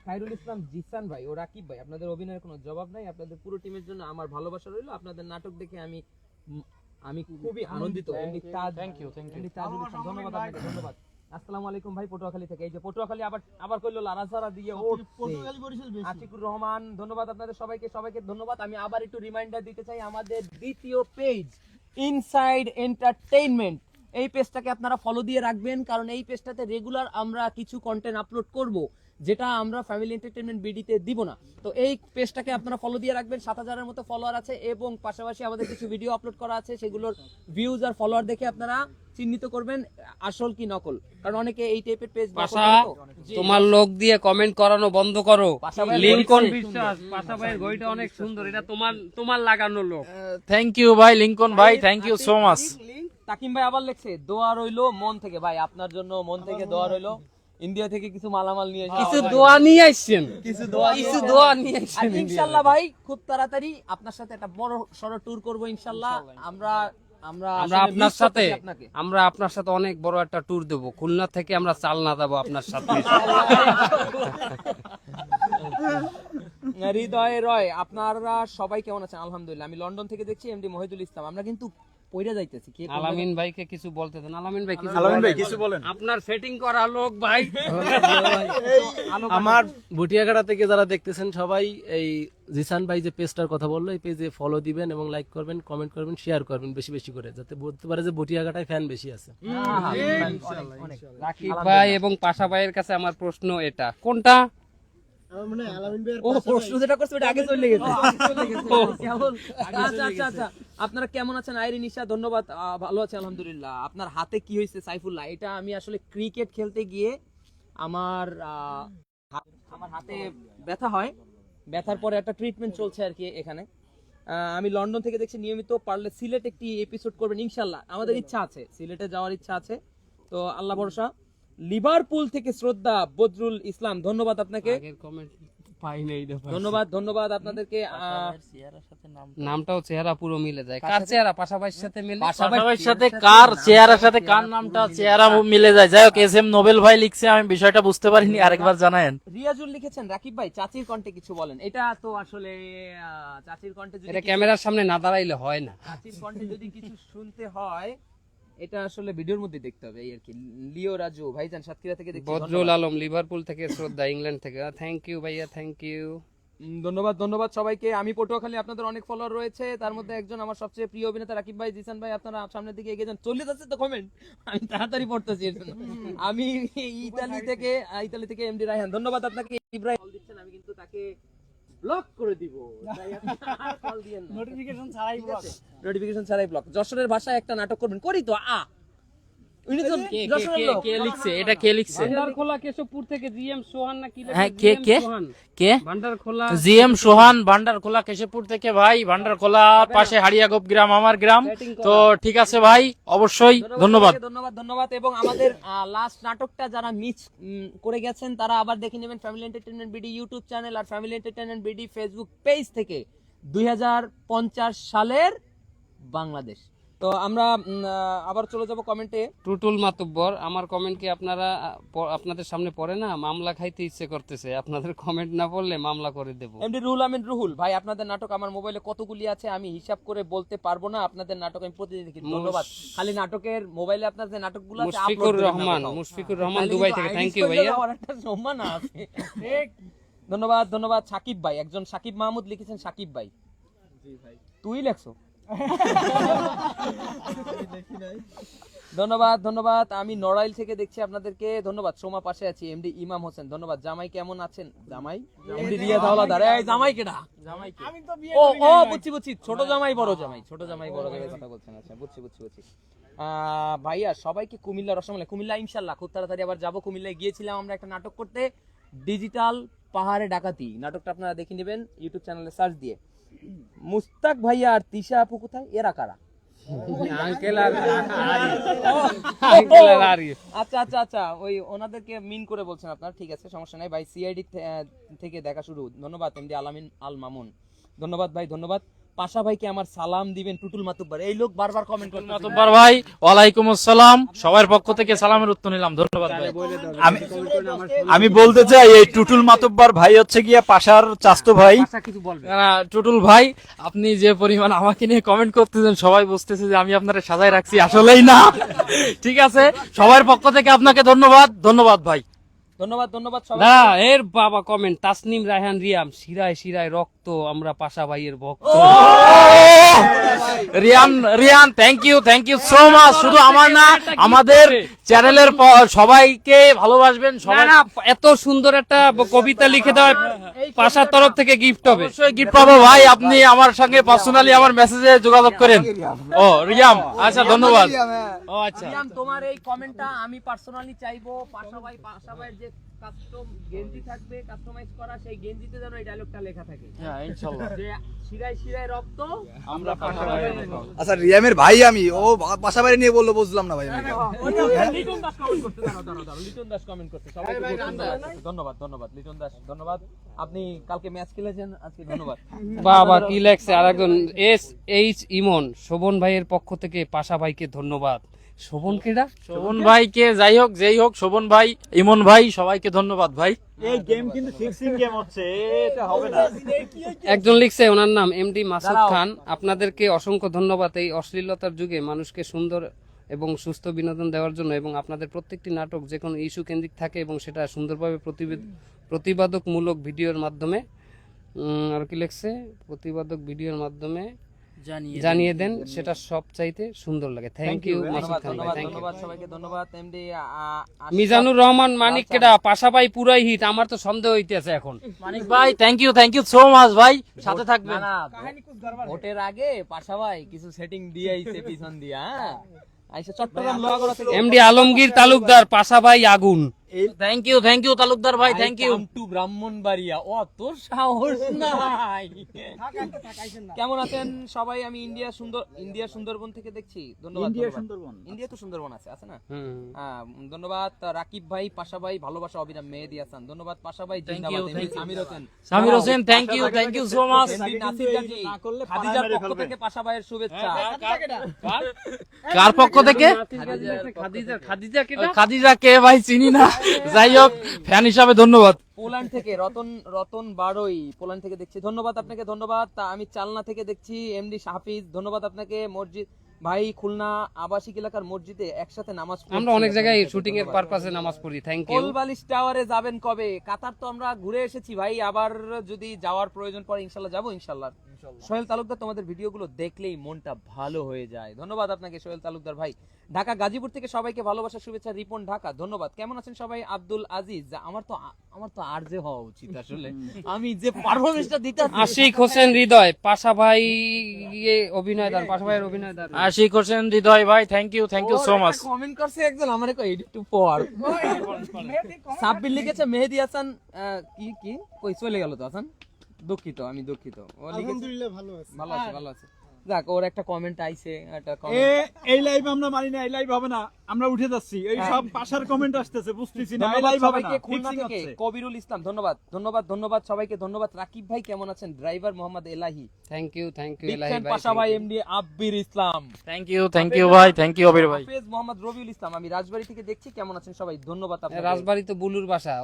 খায়রুল ইসলাম জিসান ভাই ও রাকিব ভাই, আপনাদের অভিনয়ের কোনো জবাব নাই, আপনাদের পুরো টিমের জন্য আমার ভালোবাসা রইলো। আপনাদের নাটক দেখে আমি খুবই আনন্দিত। থ্যাংক ইউ, ধন্যবাদ আপনাকে, ধন্যবাদ। আসসালামু আলাইকুম ভাই, পটুয়াখালী থেকে। এই যে পটুয়াখালী আবার কইলো লারাসারা দিয়ে আতিকুর রহমান, ধন্যবাদ আপনাদের সবাইকে ধন্যবাদ। আমি আবার একটু রিমাইন্ডার দিতে চাই, আমাদের দ্বিতীয় পেজ ইনসাইড এন্টারটেইনমেন্ট, এই পেজটাকে আপনারা ফলো দিয়ে রাখবেন, কারণ এই পেজটাতে রেগুলার আমরা কিছু কন্টেন্ট আপলোড করব, যেটা আমরা ফ্যামিলি এন্টারটেইনমেন্ট বিডিতে দিব না। তো এই পেজটাকে আপনারা ফলো দিয়ে রাখবেন। 7000-এর মতো ফলোয়ার আছে, এবং পাশাপাশি আমাদের কিছু ভিডিও আপলোড করা আছে, সেগুলোর ভিউজ আর ফলোয়ার দেখে আপনারা চিহ্নিত করবেন আসল কি নকল, কারণ অনেকে এই টাইপের পেজ। পাশা, তোমার লোক দিয়ে কমেন্ট করানো বন্ধ করো। লিংকন বিশ্বাস, পাশা ভাইয়ের ঘড়িটা অনেক সুন্দর, এটা তোমার লাগানো লোক। থ্যাংক ইউ ভাই লিংকন ভাই, থ্যাংক ইউ সো মাচ। তাকিম ভাই আবার লিখছে, দোয়া রইলো মন থেকে। ভাই আপনার জন্য মন থেকে দোয়া রইলো। ইন্ডিয়া থেকে কিছু মালামাল নিয়ে এসেছি, কিছু দোয়া নিয়ে আসছেন, কিছু দোয়া নিয়ে আসছেন। ইনশাআল্লাহ ভাই খুব তাড়াতাড়ি আপনার সাথে একটা বড় সড় ট্যুর করব ইনশাআল্লাহ। আমরা আপনার সাথে অনেক বড় একটা ট্যুর দেব। খুলনা থেকে আমরা চালনা দেবো আপনার সাথে। হৃদয় রয়, আপনারা সবাই কেমন আছেন? আলহামদুলিল্লাহ। আমি লন্ডন থেকে দেখছি এমডি মহিদুল ইসলাম। আমরা কিন্তু পয়রা যাইতেছি। কে আলামিন ভাইকে কিছু বলতে দেন। আলামিন ভাই কিছু বলেন। আপনার সেটিং করা লোক ভাই। আমার ভুটিয়াঘাটা থেকে যারা দেখতেছেন সবাই এই জিসান ভাই যে পেজটার কথা বললো এই পেজে ফলো দিবেন এবং লাইক করবেন, কমেন্ট করবেন, শেয়ার করবেন বেশি বেশি করে, যাতে বলতে পারে যে ভুটিয়াঘাটায় ফ্যান বেশি আছে। রাকিব ভাই এবং পাশা ভাইয়ের কাছে আমার প্রশ্ন এটা কোনটা? ও প্রশ্ন যেটা করছে ওটা আগে চলে গেছে। কেমন? আচ্ছা আচ্ছা আচ্ছা, আপনারা কেমন আছেন? আইরিন নিশা, ধন্যবাদ। ভালো আছে আলহামদুলিল্লাহ। আপনার হাতে কি হয়েছে সাইফুল্লাহ? এটা আমি আসলে ক্রিকেট খেলতে গিয়ে আমার হাতে ব্যথা হয়, ব্যথার পরে একটা ট্রিটমেন্ট চলছে আর কি এখানে। আমি লন্ডন থেকে দেখছি নিয়মিত, পারলে সিলেট একটি এপিসোড করবেন ইনশাল্লাহ। আমাদের ইচ্ছা আছে, সিলেটে যাওয়ার ইচ্ছা আছে, তো আল্লাহ ভরসা। লিভারপুল থেকে শ্রদ্ধা বদরুল ইসলাম, ধন্যবাদ আপনাকে। আগের কমেন্ট পাই নাই রে ভাই। ধন্যবাদ ধন্যবাদ আপনাদেরকে। নামটাও চেহারা পুরো মিলে যায়। কার চেহারা পাশা ভাইয়ের সাথে মিলে? পাশাপাশির সাথে কার চেহারার সাথে কার নামটা চেহারা মিলে যায়। যাই হোক, এস এম নোবেল ভাই লিখছে, আমি বিষয়টা বুঝতে পারিনি, আরেকবার জানায়েন। রিয়াজুল লিখেছেন, রাকিব ভাই চাচির কণ্ঠে কিছু বলেন। এটা তো আসলে চাচির কণ্ঠে যদি এটা ক্যামেরার সামনে না দাঁড়াইলে হয় না। চাচির কণ্ঠে যদি কিছু শুনতে হয় এটা আসলে ভিডিওর মধ্যে দেখতে হবে, এই আর কি। লিও রাজু ভাইজান সাতক্ষীরা থেকে দেখছি, বদরুল আলম লিভারপুল থেকে শ্রদ্ধা, ইংল্যান্ড থেকে। থ্যাংক ইউ ভাইয়া, থ্যাংক ইউ। ধন্যবাদ ধন্যবাদ সবাইকে। আমি পটুয়াখালী, আপনাদের অনেক ফলোয়ার রয়েছে, তার মধ্যে একজন আমার সবচেয়ে প্রিয় অভিনেতা রাকিব ভাই, জিসান ভাই। আপনারা সামনের দিকে এগিয়ে যান। চলে যাচ্ছে তো কমেন্ট, আমি তাড়াতাড়ি পড়তেছি এর জন্য। আমি ইতালি থেকে এমডি রায়হান, ধন্যবাদ আপনাকে। ইব্রাহিম কল দিচ্ছেন, আমি কিন্তু তাকে ব্লক করে দিব। নোটিফিকেশন ছাড়াই ব্লক। যশোরের ভাষায় একটা নাটক করবেন, করি তো উনি তো যশোরের লোক। কে লিখছে এটা? কে লিখছে? ভান্ডারখোলা কেশবপুর থেকে জিএম সোহান না কি? হ্যাঁ, কে কে? ভান্ডারখোলা জিএম সোহান, ভান্ডারখোলা কেশবপুর থেকে। ভাই ভান্ডারখোলা পাশে হাড়িয়াগোপ গ্রাম, আমার গ্রাম। তো ঠিক আছে ভাই, অবশ্যই ধন্যবাদ ধন্যবাদ ধন্যবাদ। এবং আমাদের লাস্ট নাটকটা যারা মিস করে গেছেন তারা আবার দেখে নেবেন family entertainment BD YouTube channel আর family entertainment BD Facebook page থেকে। 2050 সালের বাংলাদেশ। তো আমরা আবার চলে যাব কমেন্টে। টুটুল মাতুব্বর, আমার কমেন্ট কি আপনারা আপনাদের সামনে পড়ে না? মামলা খাইতে ইচ্ছে করতেছে, আপনাদের কমেন্ট না পড়লে মামলা করে দেব। এমডি রুহুল আমিন রুহুল ভাই, আপনাদের নাটক আমার মোবাইলে কতগুলি আছে আমি হিসাব করে বলতে পারবো না। আপনাদের নাটক আমি প্রতিদিন দেখি। ধন্যবাদ। খালি নাটকের মোবাইলে আপনাদের যে নাটকগুলো আছে, মুশফিকুর রহমান দুবাই থেকে। থ্যাংক ইউ ভাইয়া। আমার একটা সম্মান আছে। ধন্যবাদ ধন্যবাদ। সাকিব ভাই, একজন সাকিব মাহমুদ লিখেছেন, সাকিব ভাই। জি ভাই। তুই লেখছো? ধন্যবাদ ধন্যবাদ। আমি নড়াইল থেকে দেখছি আপনাদেরকে, ধন্যবাদ। সোমা পাশে আছি। এমডি ইমাম হোসেন, ধন্যবাদ। জামাই কেমন আছেন? জামাই এমডি রিয়াদ হাওলাদার। এই জামাই কেডা? জামাই কে? ও ও বুঝছি বুঝছি, ছোট জামাই বড় জামাই, ছোট জামাই বড় জামাই কথা বলছেন। আচ্ছা বুঝছি বুঝছি বুঝছি। ভাইয়া সবাইকে কুমিল্লা রসমালাই, কুমিল্লা ইনশাআল্লাহ খুব তাড়াতাড়ি আবার যাব। কুমিল্লায় গিয়েছিলাম আমরা একটা নাটক করতে, ডিজিটাল পাহাড়ে ডাকাতি। নাটকটা আপনারা দেখে নেবেন ইউটিউব চ্যানেলে সার্চ দিয়ে। মুস্তাক ভাইয়া আর তিশা আপু কোথায়? এরা কারা? আচ্ছা আচ্ছা আচ্ছা, ওই ওনাদেরকে মিন করে বলছেন আপনার। ঠিক আছে, সমস্যা নাই ভাই। সিআইডি থেকে দেখা শুরু, ধন্যবাদ। এমডি আলামিন আল মামুন, ধন্যবাদ ভাই, ধন্যবাদ। পাশা ভাইকে আমার সালাম দিবেন। টুটুল মাতুব্বর, এই লোক বারবার কমেন্ট করতে। মাতুব্বর ভাই, ওয়ালাইকুম আসসালাম। সবার পক্ষ থেকে সালামের উত্তর নিলাম, ধন্যবাদ ভাই। আমি বলতে চাই এই টুটুল মাতুব্বর ভাই হচ্ছে গিয়া পাশার চাস্তো ভাই। কিছু বলবে? টুটুল ভাই, আপনি যে পরিমাণ আমাকে নিয়ে কমেন্ট করতেছেন সবাই বুঝতেছে যে আমি আপনারা সাজায় রাখছি, আসলেই না। ঠিক আছে, সবার পক্ষ থেকে আপনাকে ধন্যবাদ। ধন্যবাদ ভাই, ধন্যবাদ ধন্যবাদ সবাই। না এর বাবা কমেন্ট তাসনিম রায়হান রিয়াম, শিরায় শিরায় রক্ত, আমরা পাশা ভাইয়ের ভক্ত। Riyan thank you so much. শুধু আমার না, আমাদের চ্যানেলের সবাইকে ভালোবাসবেন সবাই। এত সুন্দর একটা কবিতা লিখে দেওয়া পাশার তরফ থেকে গিফট হবে। অবশ্যই গিফট পাবো ভাই, আপনি আমার সঙ্গে পার্সোনালি আমার মেসেজে যোগাযোগ করেন। ও রিয়াম, আচ্ছা ধন্যবাদ। ও আচ্ছা, রিয়াম, তোমার এই কমেন্টটা আমি পার্সোনালি চাইবো। পাশা ভাইয়ের যে কাস্টম গেঞ্জি থাকবে কাস্টমাইজ করা, সেই গেঞ্জিতে যেন এই ডায়লগটা লেখা থাকে। হ্যাঁ ইনশাআল্লাহ। যে শিরায় শিরায় রক্ত, আমরা পাশা ভাইয়ের ভক্ত। আচ্ছা রিয়ামের ভাই আমি, ও পাশাবাড়ি নিয়ে বললো, বুঝলাম না ভাই আমি। লিটন দাস কমেন্ট করতে, দাঁড়াও লিটন দাস কমেন্ট করতে। সবাইকে ধন্যবাদ ধন্যবাদ। লিটন দাস ধন্যবাদ, আপনি কালকে ম্যাচ খেলেছেন, আজকে ধন্যবাদ। বাবা কি লেখছে আরেকজন, এস এইচ ইমন, শোভন ভাইয়ের পক্ষ থেকে পাশা ভাইকে ধন্যবাদ। শোভন কেডা? শোভন ভাইকে যাই হোক যেই হোক, শোভন ভাই, ইমন ভাই, সবাইকে ধন্যবাদ ভাই। এই গেম কিন্তু ফিক্সিং গেম হচ্ছে, এটা হবে না। একজন লিখছে, ওনার নাম এমডি মাসুদ খান, আপনাদেরকে অসংখ্য ধন্যবাদ এই অশ্লীলতার যুগে মানুষকে সুন্দর এবং সুস্থ বিনোদন দেওয়ার জন্য, এবং আপনাদের প্রত্যেকটি নাটক যে কোনো ইস্যু কেন্দ্রিক থাকে এবং সেটা সুন্দরভাবে প্রতিবাদকমূলক ভিডিওর মাধ্যমে আর কি লিখছে, প্রতিবাদক ভিডিওর মাধ্যমে জানিয়ে দেন, সেটা সব চাইতে সুন্দর লাগে। থ্যাংক ইউ মাসুদ খান ভাই, থ্যাংক ইউ। ধন্যবাদ সবাইকে, ধন্যবাদ এমডি। মিজানুর রহমান মানিক কেডা, পাশাপাই পুরাই হিট, আমার তো সন্দেহ হইতেছে এখন। মানিক ভাই থ্যাংক ইউ সো মাচ ভাই, সাথে থাকবেন। ভোটের আগে পাশা ভাই কিছু সেটিং দিয়ে আইছে পিছন দিয়া, হ্যাঁ আইসা চট্টগ্রাম লোহাগড়া থেকে। এমডি আলমগীর তালুকদার, পাশাপাই আগুন। থ্যাংক ইউ তালুকদার ভাই, থ্যাংক ইউ। টু ব্রাহ্মণবাড়িয়া, ও তোর সাহস নাই। কেমন আছেন সবাই? আমি ইন্ডিয়া সুন্দরবন থেকে দেখছি, ধন্যবাদ। ইন্ডিয়া তো সুন্দরবন আছে না? হ্যাঁ, ধন্যবাদ রাকিব ভাই, পাশা ভাই, ভালোবাসা অবিরাম, মেহেদি হাসান, ধন্যবাদ পাশা ভাই, জিন্দাবাদ। Samir Hossain thank you so much. Nasir Gazi, খাদিজার পক্ষ থেকে পাশা ভাইয়ের শুভেচ্ছা। কার পক্ষ থেকে? খাদিজা কে ভাই, চিনি না, যাই হোক ফ্যান হিসাবে ধন্যবাদ। পোল্যান্ড থেকে রতন বারোই, পোল্যান্ড থেকে দেখছি, ধন্যবাদ আপনাকে, ধন্যবাদ। আমি চালনা থেকে দেখছি এমডি হাফিজ, ধন্যবাদ আপনাকে। মসজিদ ভাই, খুলনা আবাসিক এলাকার মসজিদে একসাথে নামাজ পড়ি, আমরা অনেক জায়গায় শুটিং এর পারপাসে নামাজ পড়ি। Thank you. কোলবালিশ টাওয়ারে যাবেন কবে? কাতার তো আমরা ঘুরে এসেছি ভাই, আবার যদি যাওয়ার প্রয়োজন পড়ে ইনশাল্লাহ যাবো, ইনশাল্লাহ। সোহেল তালুকদার, তোমাদের ভিডিওগুলো দেখলেই মনটা ভালো হয়ে যায়, ধন্যবাদ আপনাকে সোহেল তালুকদার ভাই। ঢাকা গাজীপুর থেকে সবাইকে ভালোবাসা শুভেচ্ছা, রিপন ঢাকা, ধন্যবাদ। কেমন আছেন সবাই? আব্দুল আজিজ, আমার তো আর যে হওয়া উচিত আসলে, আমি যে পারফরমেন্সটা দিতে। আশিক হোসেন হৃদয়, পাশা ভাই অভিনয় দান, পাশা ভাইয়ের অভিনয় দান। আশিক হোসেন হৃদয় ভাই thank you so much. Comment করছে একজন, আমারে কই একটু পর সাব্বির লিখেছে, মেহেদি হাসান কি কই চলে গেল তো হাসান, দুঃখিত, আমি দুঃখিত। ও লিখেছে আলহামদুলিল্লাহ ভালো আছে। যাক, ওর একটা কমেন্ট আইছে, একটা এই লাইভ আমরা মানি না, এই লাইভ হবে না, আমরা উঠে যাচ্ছি। এই সব পাশার কমেন্ট আসতেছে, বুঝতেছি না, এই লাইভ হবে না। খুলনা থেকে কবিরুল ইসলাম, ধন্যবাদ সবাইকে, ধন্যবাদ। রাকিব ভাই কেমন আছেন? Driver Mohammad Elahi, thank you Elahi বিখ্যাত ভাই। পাশা ভাই, MD Abbir Islam, thank you ভাই, থ্যাংক ইউ অবির ভাই। হাফেজ মোহাম্মদ রবিউল ইসলাম, আমি রাজবাড়ী থেকে দেখছি, কেমন আছেন সবাই? ধন্যবাদ আপনাকে। রাজবাড়ি তো বুলুর বাসা,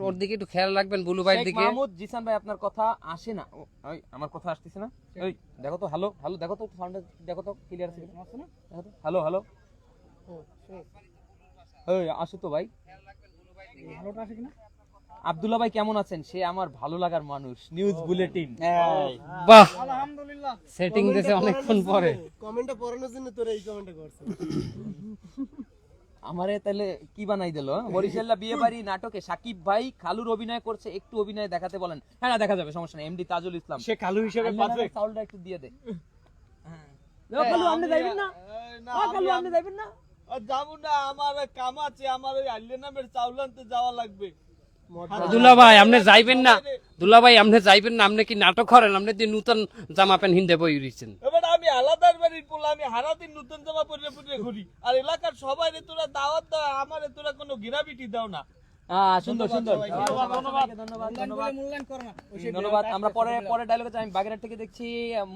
ওর দিকে একটু খেয়াল রাখবেন, বুলু ভাইয়ের শেখ দিকে। মাহমুদ জিসান ভাই, আপনার কথা আসে না। ওই আমার কথা আসতেছে না, ওই দেখো তো, হ্যালো দেখো তো, সাউন্ড দেখো তো, ক্লিয়ার আছে কিনা, দেখো তো, হ্যালো ওই আসো তো ভাই, আব্দুল্লাহ ভাই কেমন আছেন? সে আমার ভালো লাগার মানুষ, নিউজ বুলেটিন। বাহ, আলহামদুলিল্লাহ, সেটিং দিয়েছে অনেকক্ষণ পরে। কমেন্টটা পড়ানোর জন্য তোরা এই কমেন্টটা করছিস। আমারে তাহলে কি বানাই দিল? বরিশাল্লা বিয়ে বাড়ি নাটকে সাকিব ভাই খালুর অভিনয় করছে, একটু অভিনয় দেখাতে বলেন। হ্যাঁ না, দেখা যাবে, সমস্যা নেই। এমডি তাজুল ইসলাম, সে কালু হিসেবে পারফেক্ট। সাউন্ডটা একটু দিয়ে দে। কালু আপনি যাইবেন না? কালু আপনি যাইবেন না? যাবো না, আমার কাম আছে, আমার ওই আল্লে নামের চাউল আনতে যাওয়া লাগবে। দুলা ভাই আপনি যাইবেন না? দুলা ভাই আপনি যাইবেন না? আপনি কি নাটক করেন? আপনি যে নতুন জামা প্যান্ট হিন্দে বই উড়িয়েছেন। এবার আমি আলাদার বাড়ির পোলা, আমি হারাদিন নতুন জামা পরে ঘুরি, আর এলাকার সবাই তোরা দাওয়াত দাও, আমার তোরা কোনো গিরাবিটি দাও না। সুন্দর ধন্যবাদ। আমরা পরে ডায়লগে যাই। আমি বাগেরহাট থেকে দেখছি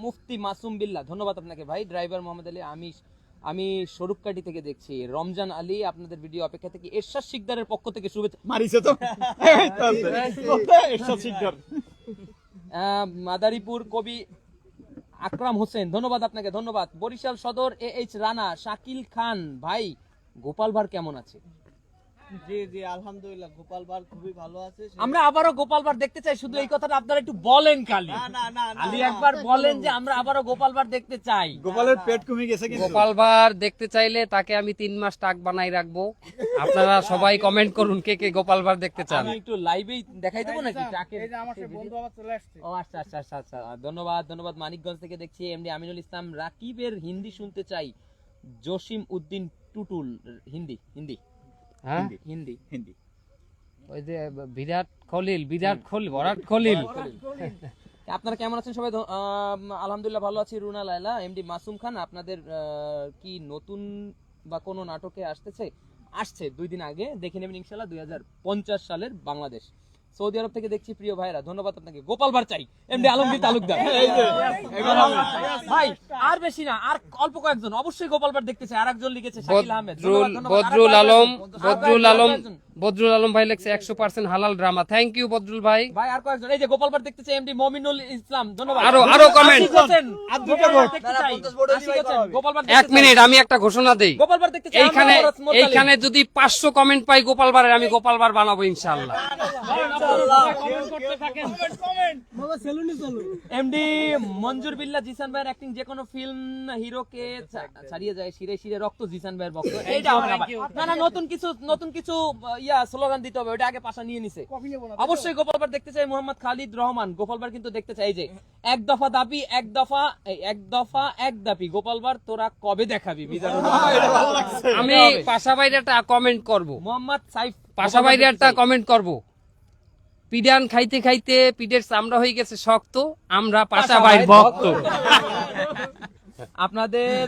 মুফতি মাসুম বিল্লাহ, ধন্যবাদ আপনাকে ভাই। ড্রাইভার মোহাম্মদ আলী, আমি স্বরূপকাঠি থেকে দেখছি। রমজান আলী, আপনাদের ভিডিও অপেক্ষা থেকে। এরশাদ শিকদারের পক্ষ থেকে শুভেচ্ছা। মারিছে তো এরশাদ শিকদার। মাদারীপুর কবি আকরাম হোসেন, ধন্যবাদ আপনাকে, ধন্যবাদ। বরিশাল সদর AH রানা, শাকিল খান ভাই, গোপাল ভাড় কেমন আছে? জি আলহামদুলিল্লাহ, গোপাল ভাড় খুবই ভালো আছে। আমরা আবারও গোপাল ভাড় দেখতে চাই, শুধু এই কথাটা আপনারা একটু বলেন খালি। খালি একবার বলেন যে আমরা আবারও গোপাল ভাড় দেখতে চাই। গোপালের পেট কমে গেছে কিন্তু। গোপাল ভাড় দেখতে চাইলে তাকে আমি 3 মাস টাক বানাই রাখবো। আপনারা সবাই কমেন্ট করুন কে কে গোপাল ভাড় দেখতে চান। আমি একটু লাইভেই দেখাই দেবো নাকি? এই যে আমার সে বন্ধু আবার চলে আসছে। ও আচ্ছা, ধন্যবাদ। মানিকগঞ্জ থেকে দেখছি এমডি আমিনুল ইসলাম, রাকিবের হিন্দি শুনতে চাই। জসিম উদ্দিন টুটুল, হিন্দি। হ্যাঁ, হিন্দি। ওই যে বিরাট খলিল। আপনারা কেমন আছেন সবাই? আলহামদুলিল্লাহ ভালো আছি। রুনা লায়লা, এমডি মাসুম খান, আপনাদের কি নতুন বা কোনো নাটকে আসছে 2 দিন আগে, দেখে নেবেন ইনশাআল্লাহ। 2050 সালের বাংলাদেশ। সৌদি আরব থেকে দেখছি প্রিয় ভাইরা, ধন্যবাদ আপনাকে। গোপাল ভার চাই, এমডি আলমগীর তালুকদার। ভাই আর বেশি না, আর অল্প কয়েকজন অবশ্যই গোপাল ভার দেখতে চাই। আরেকজন লিখেছে শাকিল আহমেদ, ধন্যবাদ, ধন্যবাদ। বদরুল আলম ভাই লিখছে 100% হালাল ড্রামা। থ্যাংক ইউ বদরুল ভাই। ভাই আর কয়েকজন, এই যে গোপাল ভার দেখতে চাই, এমডি মমিনুল ইসলাম, ধন্যবাদ। আরো কমেন্ট। আর দুটো ভোট দেখতে চাই, গোপাল ভার দেখতে এক মিনিট, আমি একটা ঘোষণা দেই। গোপাল ভার দেখতে চাই। এইখানে যদি 500 কমেন্ট পাই গোপাল ভারের, আমি গোপাল ভার বানাবো ইনশাআল্লাহ। এমডি মঞ্জুর বিল্লাহ, জিসান ভাইয়ের অ্যাক্টিং যে কোনো ফিল্ম হিরোকে ছাড়িয়ে যায়, শিরে শিরে রক্ত, জিসান ভাইয়ের বক্তব্য। এইটা হবে না ভাই। না নতুন কিছু স্লোগান দিতে হবে, ওটা আগে পাশা নিয়ে নিছে। অবশ্যই গোপাল ভার দেখতে চাই। মোহাম্মদ খালিদ রহমান, গোপাল ভার কিন্তু দেখতে চাই। যে এক দফা দাবি, এক দফা এক দাবি, গোপাল ভার তোরা কবে দেখাবি? আমি পাশা বাইরে একটা কমেন্ট করব। মোহাম্মদ সাইফ, পাশা বাইরে একটা কমেন্ট করব। পিডান খাইতে খাইতে পিঠের চামড়া হয়ে গেছে শক্ত, আমরা পাশা বাইর ভক্ত। আপনাদের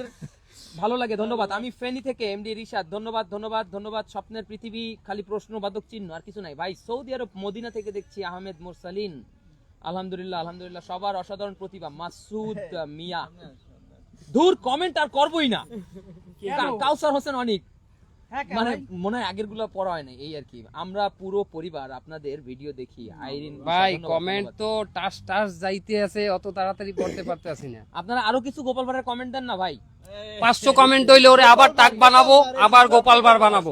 ভালো লাগে, ধন্যবাদ। আমি ফেনী থেকে এমডি রিশাদ, ধন্যবাদ ধন্যবাদ ধন্যবাদ। স্বপ্নের পৃথিবী খালি প্রশ্নবাদক চিহ্ন, আর কিছু নাই ভাই। সৌদি আরব মদিনা থেকে দেখছি আহমেদ মোরসালিন, আলহামদুলিল্লাহ আলহামদুলিল্লাহ, সবার অসাধারণ প্রতিভা। মাসুদ মিয়া, দূর কমেন্ট আর করবই না। কাউসার হোসেন অনিক, মানে মনে হয় আগের গুলো পড়া হয় না, এই আর কি। আমরা পুরো পরিবার আপনাদের ভিডিও দেখি। আইরিন ভাই কমেন্ট তো টাস যাইতে আছে, অত তাড়াতাড়ি পড়তে পারতেছি না। আপনারা আরো কিছু গোপাল ভাড়ের কমেন্ট দেন না ভাই। 500 কমেন্ট হইলে ওরে আবার টাক বানাবো, আবার গোপাল ভার বানাবো।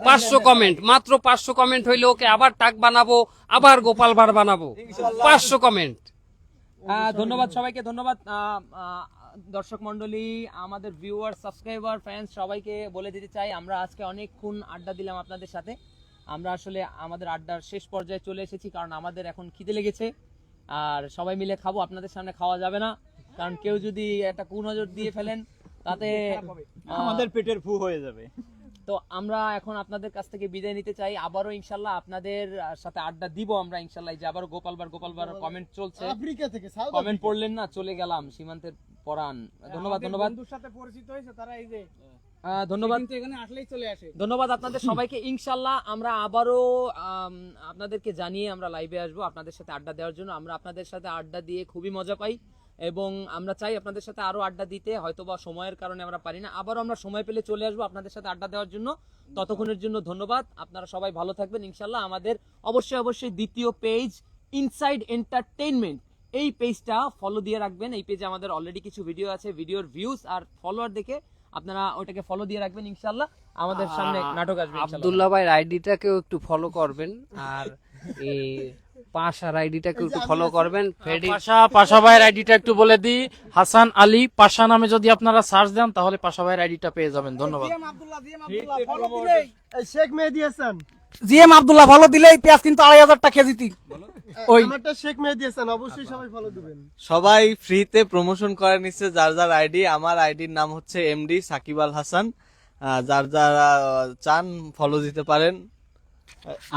500 কমেন্ট, মাত্র 500 কমেন্ট হইলে ওকে আবার টাক বানাবো, আবার গোপাল ভার বানাবো। 500 কমেন্ট। ধন্যবাদ সবাইকে, ধন্যবাদ। দর্শক মন্ডলী, আমাদের ভিউয়ার, সাবস্ক্রাইবার, ফ্যান্স সবাইকে বলে দিতে চাই, আমরা আজকে অনেকক্ষণ আড্ডা দিলাম আপনাদের সাথে। আমরা আসলে আমাদের আড্ডার শেষ পর্যায়ে চলে এসেছি, কারণ আমাদের এখন খিদে লেগেছে। আর সবাই মিলে খাবো, আপনাদের সামনে খাওয়া যাবে না, কারণ কেউ যদি একটা কুনজর দিয়ে ফেলেন তাতে আমাদের পেটের ফু হয়ে যাবে। তো আমরা এখন আপনাদের কাছ থেকে বিদায় নিতে চাই। আবারও ইনশাল্লাহ আপনাদের সাথে আড্ডা দিব আমরা ইনশাল্লাহ। যে আবারও গোপাল বার কমেন্ট চলছে, আফ্রিকা থেকে কমেন্ট পড়লেন না, চলে গেলাম সীমান্তের পরাণ। ধন্যবাদ ধন্যবাদ, বন্ধুর সাথে পরিচিত হয়েছে তারা, এই যে ধন্যবাদ, কিন্তু এখানে আসলেই চলে আসে। ধন্যবাদ আপনাদের সবাইকে। ইনশাল্লাহ আমরা আবারও আপনাদেরকে জানিয়ে আমরা লাইভে আসবো আপনাদের সাথে আড্ডা দেওয়ার জন্য। আমরা আপনাদের সাথে আড্ডা দিয়ে খুবই মজা পাই এবং আমরা চাই আপনাদের সাথে আরো আড্ডা দিতে। হয়তোবা সময়ের কারণে আমরা পারি না, আবারও আমরা সময় পেলে চলে আসবো আপনাদের সাথে আড্ডা দেওয়ার জন্য। ততক্ষণের জন্য ধন্যবাদ, আপনারা সবাই ভালো থাকবেন ইনশাল্লাহ। আমাদের অবশ্যই দ্বিতীয় পেজ ইনসাইড এন্টারটেইনমেন্ট, এই পেজটা ফলো দিয়ে রাখবেন। এই পেজে আমাদের অলরেডি কিছু ভিডিও আছে, ভিডিওর ভিউজ আর ফলোয়ার দেখে আপনারা ওটাকে ফলো দিয়ে রাখবেন ইনশাল্লাহ। আমাদের সামনে নাটক আসবে ইনশাল্লাহ। আব্দুল্লাহ ভাইয়ের আইডিটাকেও একটু ফলো করবেন, আর এই পাশার আইডিটাকেও একটু ফলো করবেন। পাশা ভাইয়ের আইডিটা একটু বলে দিই, হাসান আলী পাশা নামে যদি আপনারা সার্চ দেন তাহলে পাশা ভাইয়ের আইডিটা পেয়ে যাবেন। ধন্যবাদ। শেখ মেহেদী হাসান, জিএম আব্দুল্লাহ ফলো দিলেই পেঁয়াজ কিন্তু 2500 টাকা কেজিতে। ওই আমারটা শেখ মেহেদী হাসান, অবশ্যই সবাই ফলো দিবেন। সবাই ফ্রিতে প্রমোশন করে নিচ্ছে যার যার আইডি। আমার আইডির নাম হচ্ছে এমডি সাকিব আল হাসান, যার যারা চান ফলো দিতে পারেন।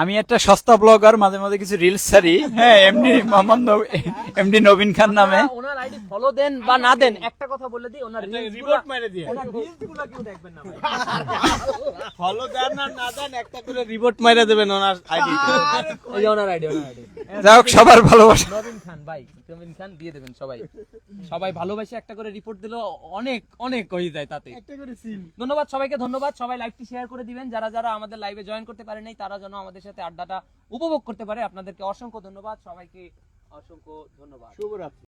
আমি একটা সস্তা ব্লগার, মাঝে মাঝে কিছু রিলস ছাড়ি। হ্যাঁ, এমডি নবীন খান নামে। ওনার আইডি ফলো দেন বা না দেন, একটা কথা বলে দিই, ওনার রিপোর্ট মেরে দিয়ে, ওনার রিলসগুলো কেউ দেখবেন না ভাই। ফলো দেন আর না দেন একটা করে রিপোর্ট মেরে দেবেন ওনার আইডি। এই যে ওনার আইডি, যাই হোক, সবার ভালোবাসা। নবীন খান ভাই, নবীন খান দিয়ে দেবেন সবাই। সবাই ভালোবাসে একটা করে রিপোর্ট দিলে অনেক অনেক হয়ে যায় তাতে। ধন্যবাদ সবাইকে, ধন্যবাদ। সবাই লাইভটি শেয়ার করে দিবেন, যারা যারা আমাদের লাইভে জয়েন করতে পারে নাই তারা যেন আমাদের সাথে আড্ডাটা উপভোগ করতে পারে। আপনাদেরকে অসংখ্য ধন্যবাদ, সবাইকে অসংখ্য ধন্যবাদ। শুভরাত্রি।